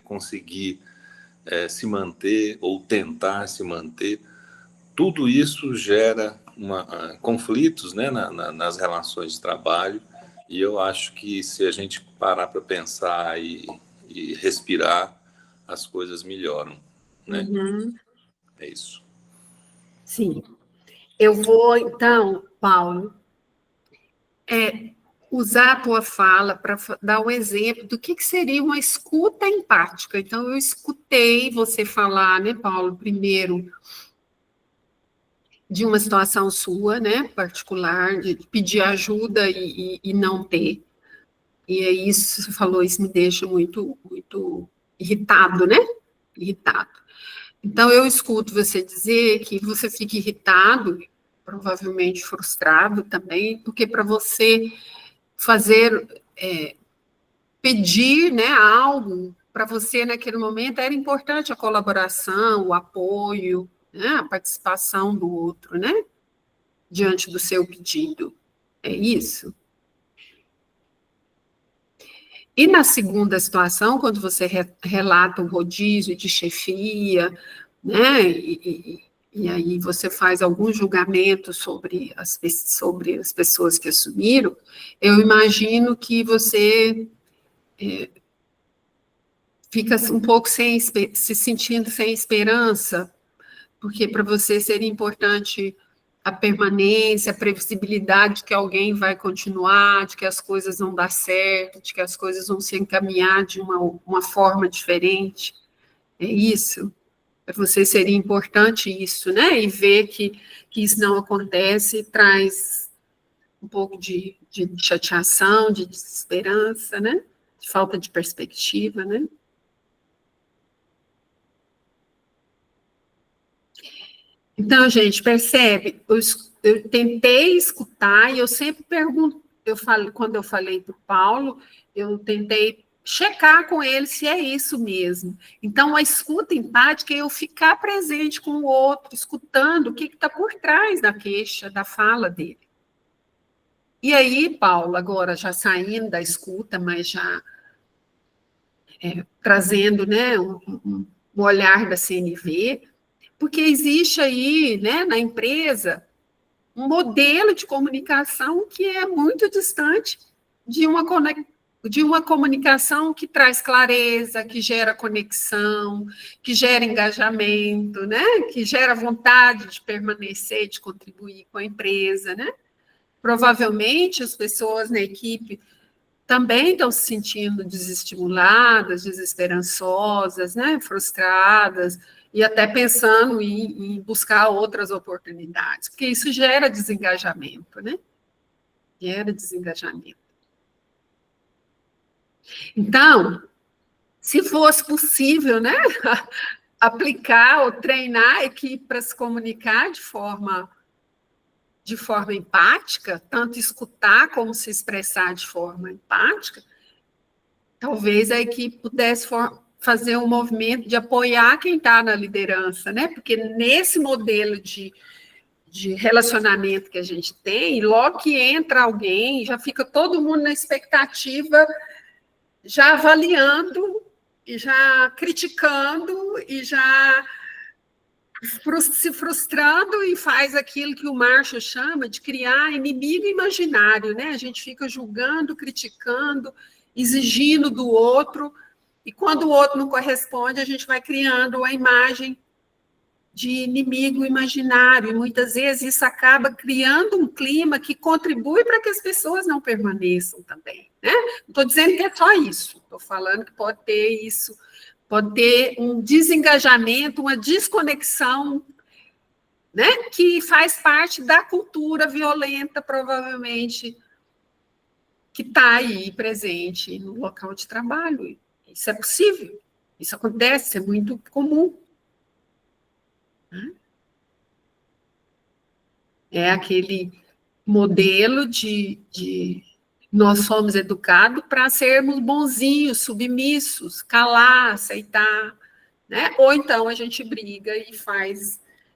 conseguir se manter ou tentar se manter. Tudo isso gera conflitos, né, nas relações de trabalho, e eu acho que se a gente parar para pensar e respirar, as coisas melhoram, né? É isso. Sim. Eu vou, então, Paulo, usar a tua fala para dar um exemplo do que seria uma escuta empática. Então, eu escutei você falar, né, Paulo, primeiro, de uma situação sua, né, particular, de pedir ajuda e não ter. E é isso, você falou, isso me deixa muito, muito irritado, né? Irritado. Então, eu escuto você dizer que você fica irritado, provavelmente frustrado também, porque para você fazer, pedir, né, algo, para você naquele momento era importante a colaboração, o apoio, né, a participação do outro, né, diante do seu pedido. É isso? E na segunda situação, quando você relata o rodízio de chefia, né, e aí você faz algum julgamento sobre as pessoas que assumiram, eu imagino que você fica um pouco se sentindo sem esperança, porque para você seria importante a permanência, a previsibilidade de que alguém vai continuar, de que as coisas vão dar certo, de que as coisas vão se encaminhar de uma forma diferente. É isso? Para você seria importante isso, né? E ver que isso não acontece traz um pouco de chateação, de desesperança, né? De falta de perspectiva, né? Então, gente, percebe? Eu tentei escutar e eu sempre pergunto, quando eu falei para o Paulo, eu tentei checar com ele se é isso mesmo. Então, a escuta empática é eu ficar presente com o outro, escutando o que está por trás da queixa, da fala dele. E aí, Paulo, agora já saindo da escuta, mas já trazendo, né, um olhar da CNV, porque existe aí, né, na empresa, um modelo de comunicação que é muito distante de uma comunicação que traz clareza, que gera conexão, que gera engajamento, né, que gera vontade de permanecer, de contribuir com a empresa, né? Provavelmente as pessoas na equipe também estão se sentindo desestimuladas, desesperançosas, né, frustradas, e até pensando em buscar outras oportunidades, porque isso gera desengajamento, né? Gera desengajamento. Então, se fosse possível, né, aplicar ou treinar a equipe para se comunicar de forma de forma empática, tanto escutar como se expressar de forma empática, talvez a equipe pudesse fazer um movimento de apoiar quem está na liderança, né? Porque nesse modelo de relacionamento que a gente tem, logo que entra alguém, já fica todo mundo na expectativa, já avaliando, e já criticando, e já se frustrando, e faz aquilo que o Marshall chama de criar inimigo imaginário, né? A gente fica julgando, criticando, exigindo do outro, e quando o outro não corresponde, a gente vai criando uma imagem de inimigo imaginário, e muitas vezes isso acaba criando um clima que contribui para que as pessoas não permaneçam também, né? Não estou dizendo que é só isso, estou falando que pode ter isso, pode ter um desengajamento, uma desconexão, né? Que faz parte da cultura violenta, provavelmente, que está aí presente no local de trabalho. Isso é possível, isso acontece, é muito comum. É aquele modelo de nós somos educados para sermos bonzinhos, submissos, calar, aceitar, né? Ou então a gente briga e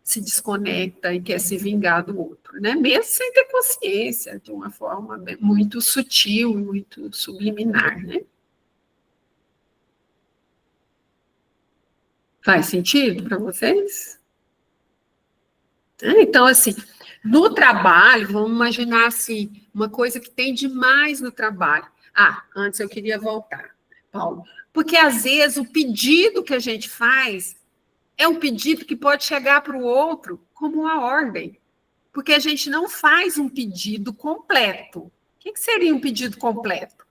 se desconecta e quer se vingar do outro, né? Mesmo sem ter consciência, de uma forma muito sutil, muito subliminar, né? Faz sentido para vocês? Então, assim, no trabalho, vamos imaginar assim, uma coisa que tem demais no trabalho. Antes eu queria voltar, Paulo, porque às vezes o pedido que a gente faz é um pedido que pode chegar para o outro como uma ordem, porque a gente não faz um pedido completo. O que seria um pedido completo?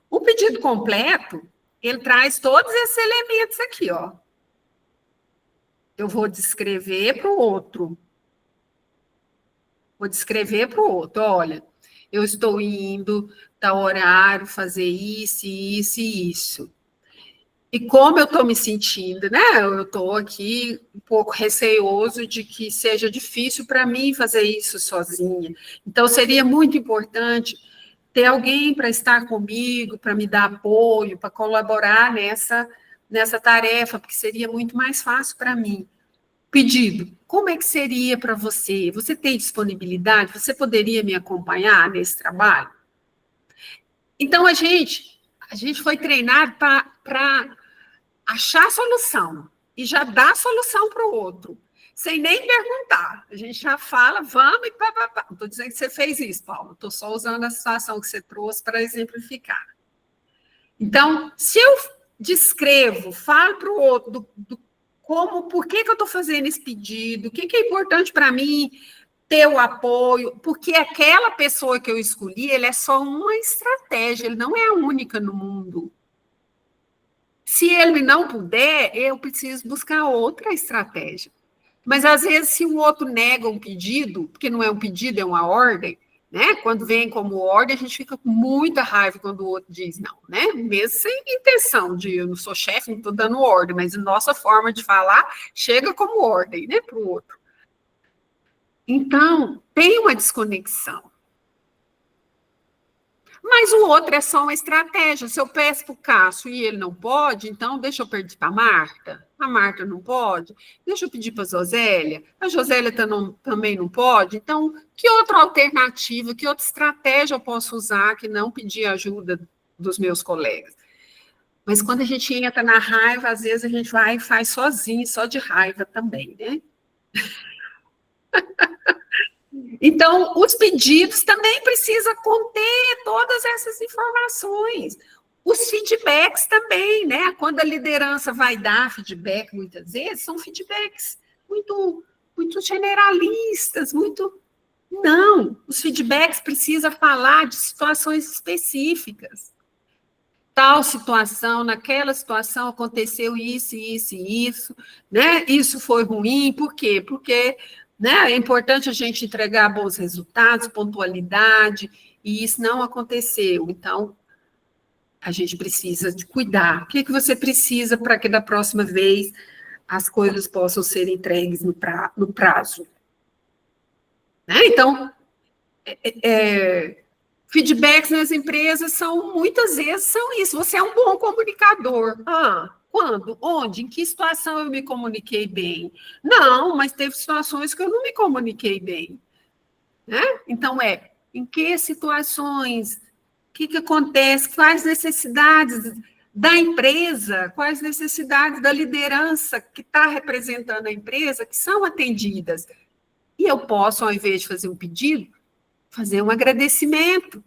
O pedido completo, ele traz todos esses elementos aqui, ó. Eu vou descrever para o outro. Vou descrever para o outro, olha, eu estou indo, tal horário, fazer isso, isso e isso. E como eu estou me sentindo, né? Eu estou aqui um pouco receoso de que seja difícil para mim fazer isso sozinha. Então, seria muito importante ter alguém para estar comigo, para me dar apoio, para colaborar nessa tarefa, porque seria muito mais fácil para mim. Pedido, como é que seria para você? Você tem disponibilidade? Você poderia me acompanhar nesse trabalho? Então, a gente foi treinado para achar solução e já dar solução para o outro, sem nem perguntar. A gente já fala, vamos e pá, pá, pá. Não estou dizendo que você fez isso, Paulo. Estou só usando a situação que você trouxe para exemplificar. Então, se eu descrevo, falo para o outro por que eu estou fazendo esse pedido, o que é importante para mim ter o apoio, porque aquela pessoa que eu escolhi, ele é só uma estratégia, ele não é a única no mundo. Se ele não puder, eu preciso buscar outra estratégia. Mas, às vezes, se o outro nega um pedido, porque não é um pedido, é uma ordem, né? Quando vem como ordem, a gente fica com muita raiva quando o outro diz não, né? Mesmo sem intenção de eu não sou chefe, não estou dando ordem, mas a nossa forma de falar chega como ordem, né, para o outro. Então, tem uma desconexão. Mas o outro é só uma estratégia. Se eu peço para o Cássio e ele não pode, então deixa eu pedir para a Marta. A Marta não pode. Deixa eu pedir para a Josélia. A Josélia também não pode. Então, que outra alternativa, que outra estratégia eu posso usar que não pedir ajuda dos meus colegas? Mas quando a gente entra na raiva, às vezes a gente vai e faz sozinho, só de raiva também, né? Então, os pedidos também precisam conter todas essas informações. Os feedbacks também, né? Quando a liderança vai dar feedback, muitas vezes, são feedbacks muito, muito generalistas, muito... Não, os feedbacks precisam falar de situações específicas. Tal situação, naquela situação aconteceu isso, isso e isso, né? Isso foi ruim, por quê? Porque... né? É importante a gente entregar bons resultados, pontualidade, e isso não aconteceu. Então, a gente precisa de cuidar. O que você precisa para que da próxima vez as coisas possam ser entregues no prazo? Né? Então, feedbacks nas empresas muitas vezes são isso. Você é um bom comunicador. Quando? Onde? Em que situação eu me comuniquei bem? Não, mas teve situações que eu não me comuniquei bem. Né? Então, em que situações? O que acontece? Quais necessidades da empresa? Quais necessidades da liderança que está representando a empresa que são atendidas? E eu posso, ao invés de fazer um pedido, fazer um agradecimento,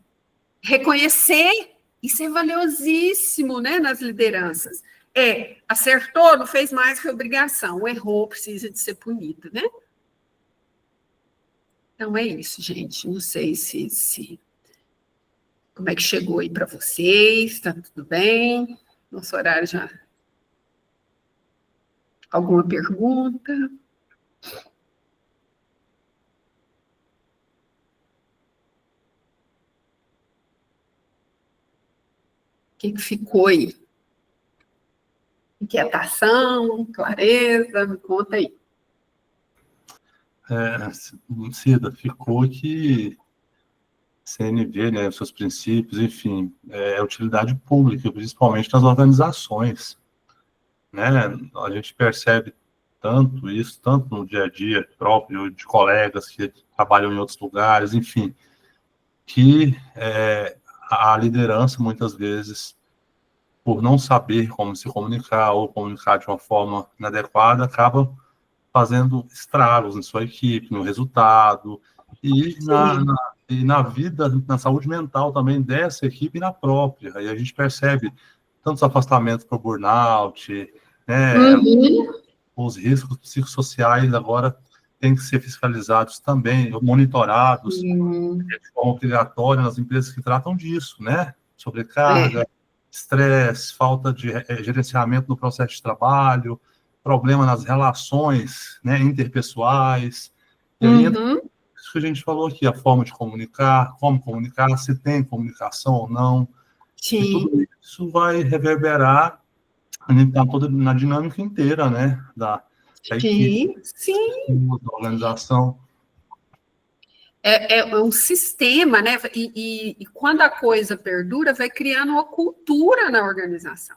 reconhecer. Isso é valiosíssimo, né, nas lideranças. Acertou, não fez mais que obrigação. Errou, precisa de ser punido, né? Então, é isso, gente. Não sei se como é que chegou aí para vocês. Está tudo bem? Nosso horário já... Alguma pergunta? O que ficou aí? Inquietação, clareza, me conta aí. Cida, ficou que CNV, né, seus princípios, enfim, utilidade pública, principalmente nas organizações, né? A gente percebe tanto isso, tanto no dia a dia próprio de colegas que trabalham em outros lugares, enfim, que a liderança, muitas vezes, por não saber como se comunicar ou comunicar de uma forma inadequada, acaba fazendo estragos em sua equipe, no resultado, e na vida, na saúde mental também dessa equipe e na própria. Aí a gente percebe tantos afastamentos para o burnout, né? Os riscos psicossociais agora têm que ser fiscalizados também, monitorados de forma obrigatória nas empresas que tratam disso, né? Sobrecarga, estresse, falta de gerenciamento no processo de trabalho, problema nas relações, né, interpessoais. E aí isso que a gente falou aqui, a forma de comunicar, como comunicar, se tem comunicação ou não. Sim. E tudo isso vai reverberar na dinâmica inteira, né, da equipe, da organização. É um sistema, né? E quando a coisa perdura, vai criando uma cultura na organização.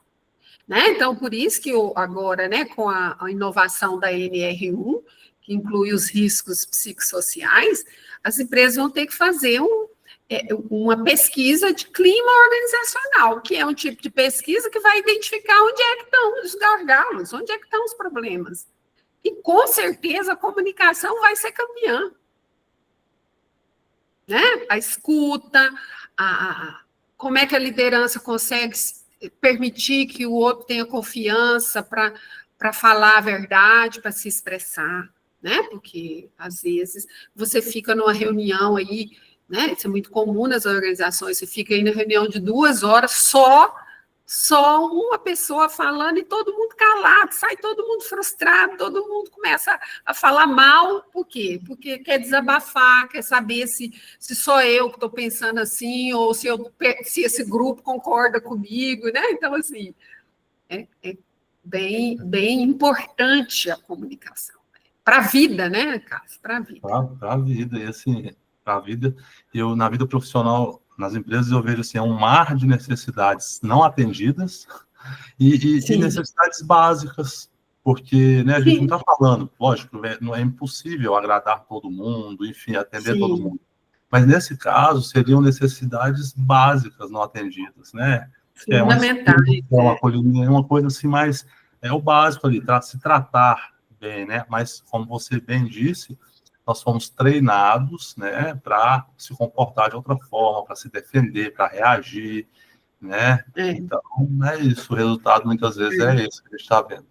Né? Então, por isso que agora, né, com a inovação da NR1, que inclui os riscos psicossociais, as empresas vão ter que fazer uma pesquisa de clima organizacional, que é um tipo de pesquisa que vai identificar onde é que estão os gargalos, onde é que estão os problemas. E, com certeza, a comunicação vai ser campeã. Né? A escuta, como é que a liderança consegue permitir que o outro tenha confiança para falar a verdade, para se expressar, né? Porque, às vezes, você fica numa reunião aí, né? Isso é muito comum nas organizações, você fica aí na reunião de 2 horas, só uma pessoa falando e todo mundo calado, sai todo mundo frustrado, todo mundo começa a falar mal, por quê? Porque quer desabafar, quer saber se só eu que estou pensando assim, ou se esse grupo concorda comigo, né? Então, assim, é bem importante a comunicação. Para a vida, né, Cássio? Para a vida. Para a vida, e assim, para a vida, na vida profissional, nas empresas eu vejo assim, um mar de necessidades não atendidas e necessidades básicas, porque, né, a gente não está falando, lógico, não é impossível agradar todo mundo, enfim, atender todo mundo. Mas nesse caso seriam necessidades básicas não atendidas, né? Fundamentais. Uma coisa assim, mais o básico ali, se tratar bem, né? Mas como você bem disse, nós fomos treinados, né, para se comportar de outra forma, para se defender, para reagir, né? Então, é isso. O resultado, muitas vezes, é esse que a gente está vendo.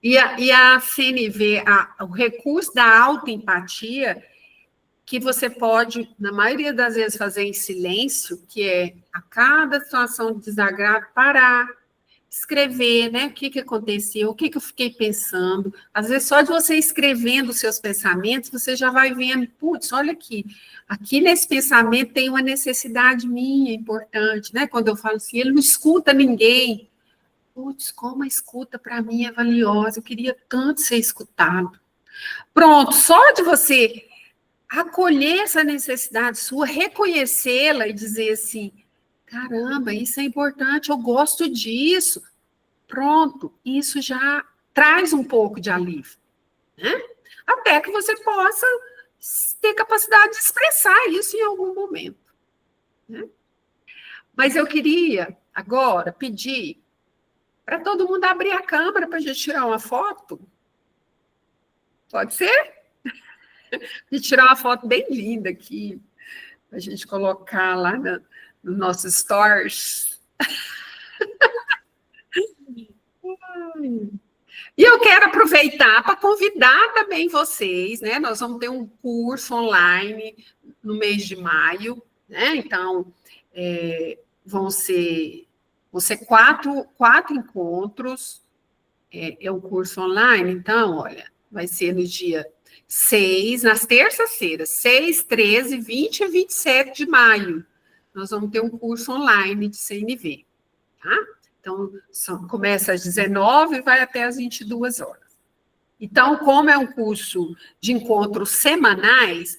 E a CNV, o recurso da autoempatia, que você pode, na maioria das vezes, fazer em silêncio, que é, a cada situação de desagrado, parar, escrever, né, o que aconteceu, o que eu fiquei pensando. Às vezes, só de você escrevendo os seus pensamentos, você já vai vendo, putz, olha aqui nesse pensamento tem uma necessidade minha importante, né? Quando eu falo assim, ele não escuta ninguém. Putz, como a escuta para mim é valiosa, eu queria tanto ser escutado. Pronto, só de você acolher essa necessidade sua, reconhecê-la e dizer assim, caramba, isso é importante, eu gosto disso. Pronto, isso já traz um pouco de alívio, né? Até que você possa ter capacidade de expressar isso em algum momento, né? Mas eu queria agora pedir para todo mundo abrir a câmera para a gente tirar uma foto. Pode ser? E tirar uma foto bem linda aqui, para a gente colocar lá no nosso stories. E eu quero aproveitar para convidar também vocês, né? Nós vamos ter um curso online no mês de maio, né? Então, vão ser quatro encontros, é um curso online, então, olha, vai ser no dia 6, nas terças-feiras, 6, 13, 20 e 27 de maio. Nós vamos ter um curso online de CNV, tá? Então, começa às 19 e vai até às 22 horas. Então, como é um curso de encontros semanais,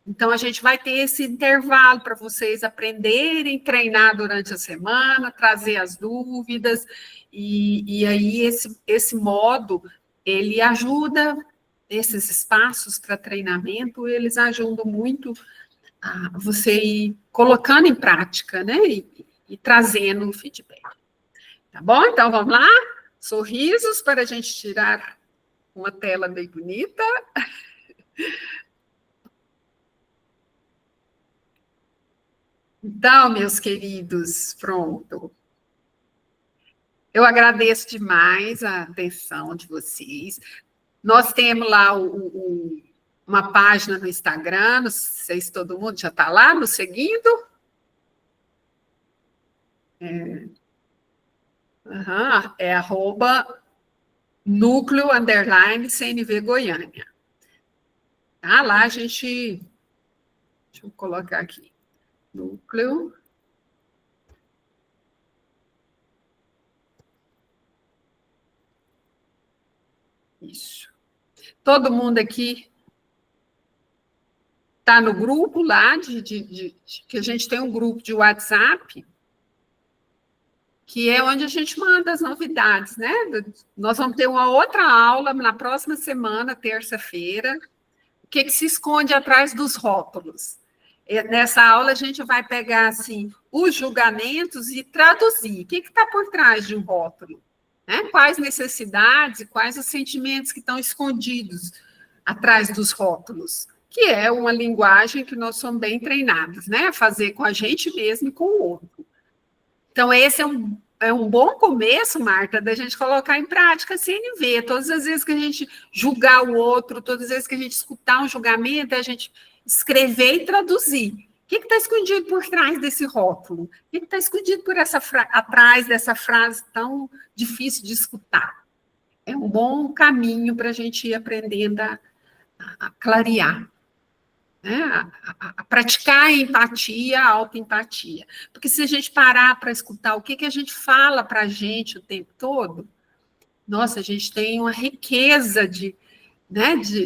então a gente vai ter esse intervalo para vocês aprenderem, treinar durante a semana, trazer as dúvidas, e aí esse modo, ele ajuda, esses espaços para treinamento, eles ajudam muito a você ir colocando em prática, né, e trazendo o feedback. Tá bom? Então, vamos lá? Sorrisos para a gente tirar uma tela bem bonita. Então, meus queridos, pronto. Eu agradeço demais a atenção de vocês. Nós temos lá uma página no Instagram, não sei se todo mundo já está lá nos seguindo. É @núcleo_CNV Goiânia. Tá? Lá a gente... Deixa eu colocar aqui. Núcleo. Isso. Todo mundo aqui está no grupo lá, que a gente tem um grupo de WhatsApp, que é onde a gente manda as novidades, né? Nós vamos ter uma outra aula na próxima semana, terça-feira, o que se esconde atrás dos rótulos. Nessa aula a gente vai pegar assim, os julgamentos e traduzir. O que está por trás de um rótulo? Né? Quais necessidades e quais os sentimentos que estão escondidos atrás dos rótulos? Que é uma linguagem que nós somos bem treinados, né? A fazer com a gente mesmo e com o outro. Então, esse é um bom começo, Marta, da gente colocar em prática a CNV. Todas as vezes que a gente julgar o outro, todas as vezes que a gente escutar um julgamento, a gente escrever e traduzir. O que está escondido por trás desse rótulo? O que está escondido atrás dessa frase tão difícil de escutar? É um bom caminho para a gente ir aprendendo a clarear, né? A praticar a empatia, a autoempatia. Porque se a gente parar para escutar o que a gente fala para a gente o tempo todo, nossa, a gente tem uma riqueza de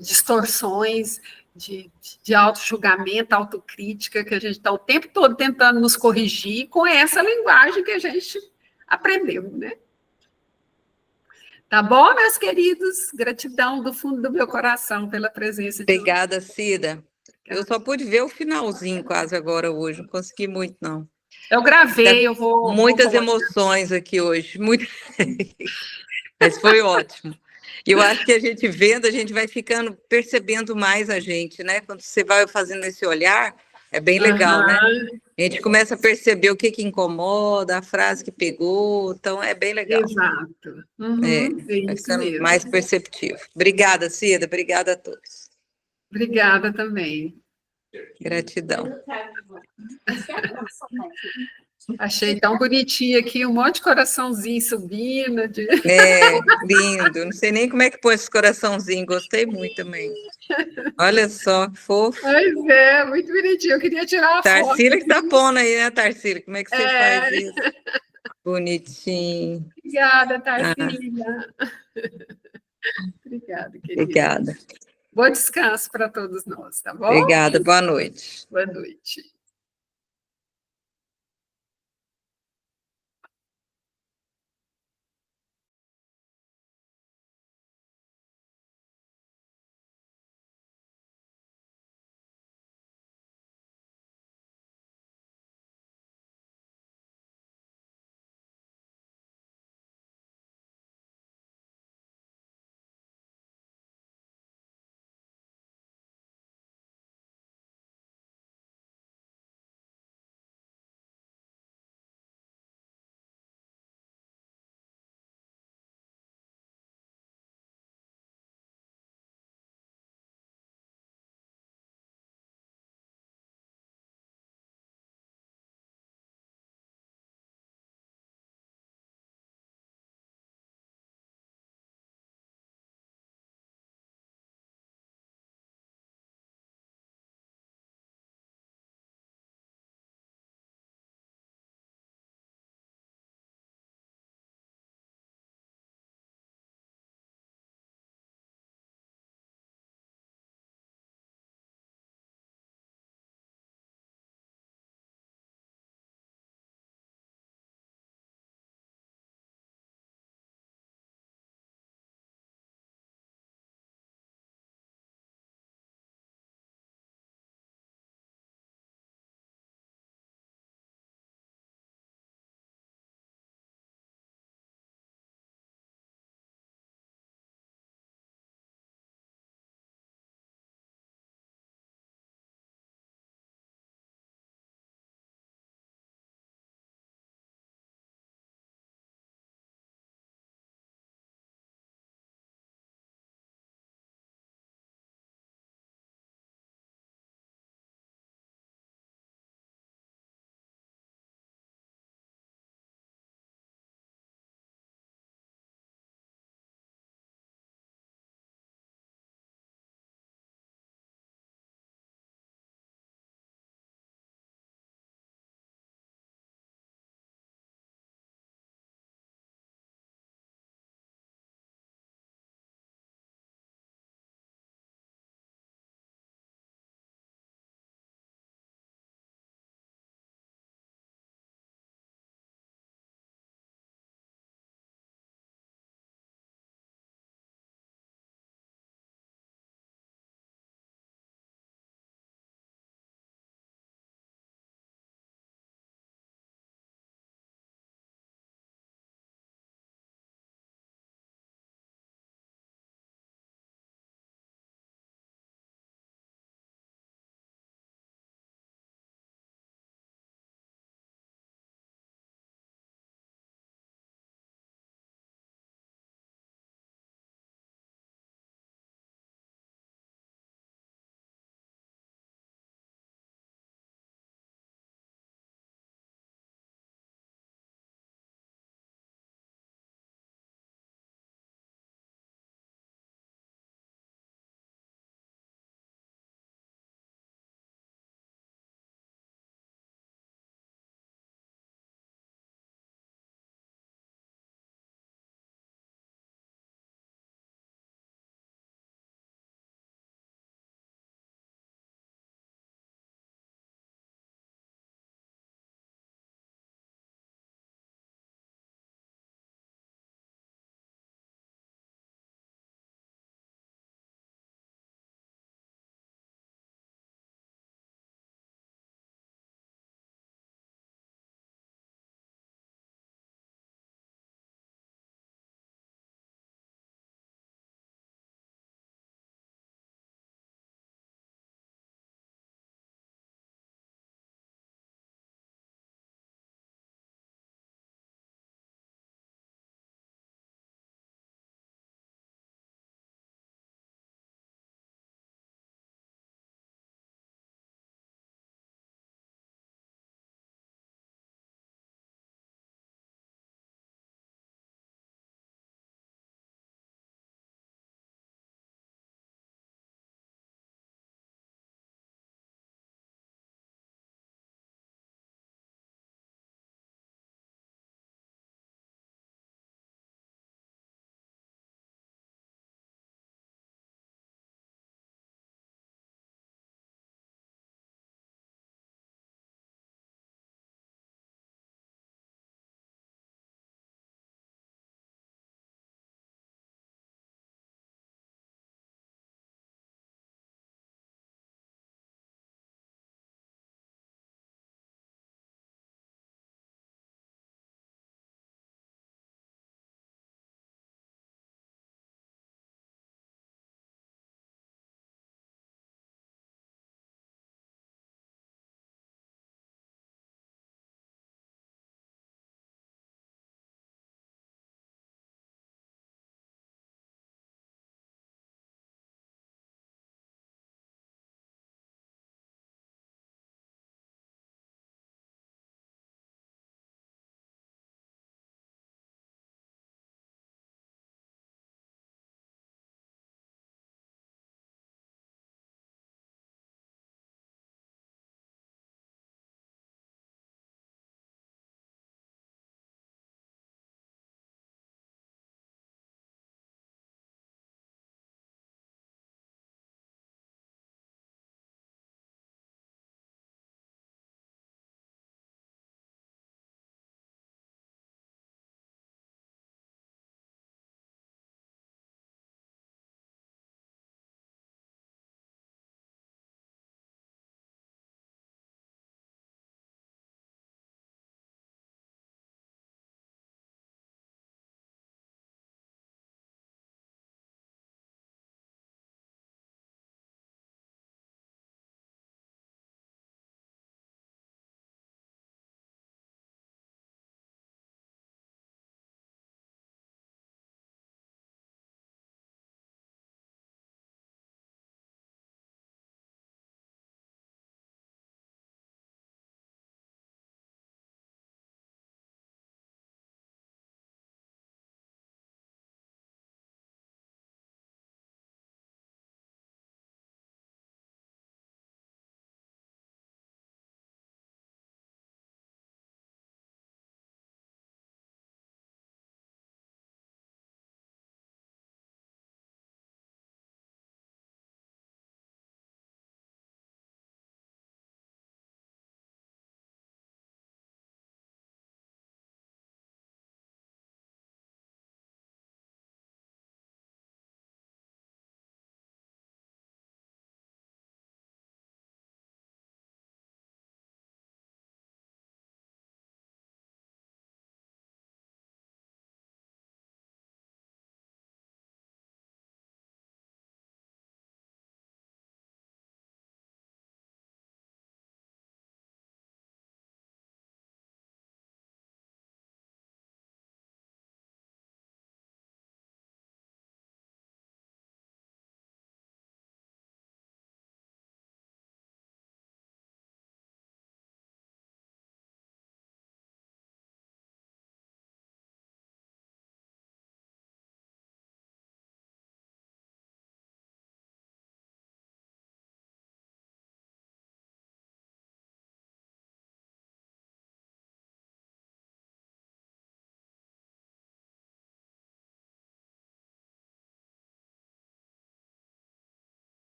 distorções, de auto-julgamento, autocrítica, que a gente está o tempo todo tentando nos corrigir com essa linguagem que a gente aprendeu, né? Tá bom, meus queridos? Gratidão do fundo do meu coração pela presença de Obrigada, Cida. Eu só pude ver o finalzinho quase agora hoje, não consegui muito, não. Eu gravei, eu vou... Muitas emoções aqui hoje, mas foi ótimo. E eu acho que a gente vendo, a gente vai ficando, percebendo mais a gente, né? Quando você vai fazendo esse olhar, é bem legal, né? A gente começa a perceber o que incomoda, a frase que pegou, então é bem legal. Exato. Vai ficando mais perceptivo. Obrigada, Cida, obrigada a todos. Obrigada também. Gratidão. Achei tão bonitinho aqui, um monte de coraçãozinho subindo. Lindo. Não sei nem como é que põe esse coraçãozinho, gostei muito também. Olha só, que fofo. Pois é, muito bonitinho. Eu queria tirar uma foto. Tarsila que tá pondo aí, né, Tarsila? Como é que você faz isso? Bonitinho. Obrigada, Tarsila. Obrigada, querida. Obrigada. Bom descanso para todos nós, tá bom? Obrigada, boa noite. Boa noite.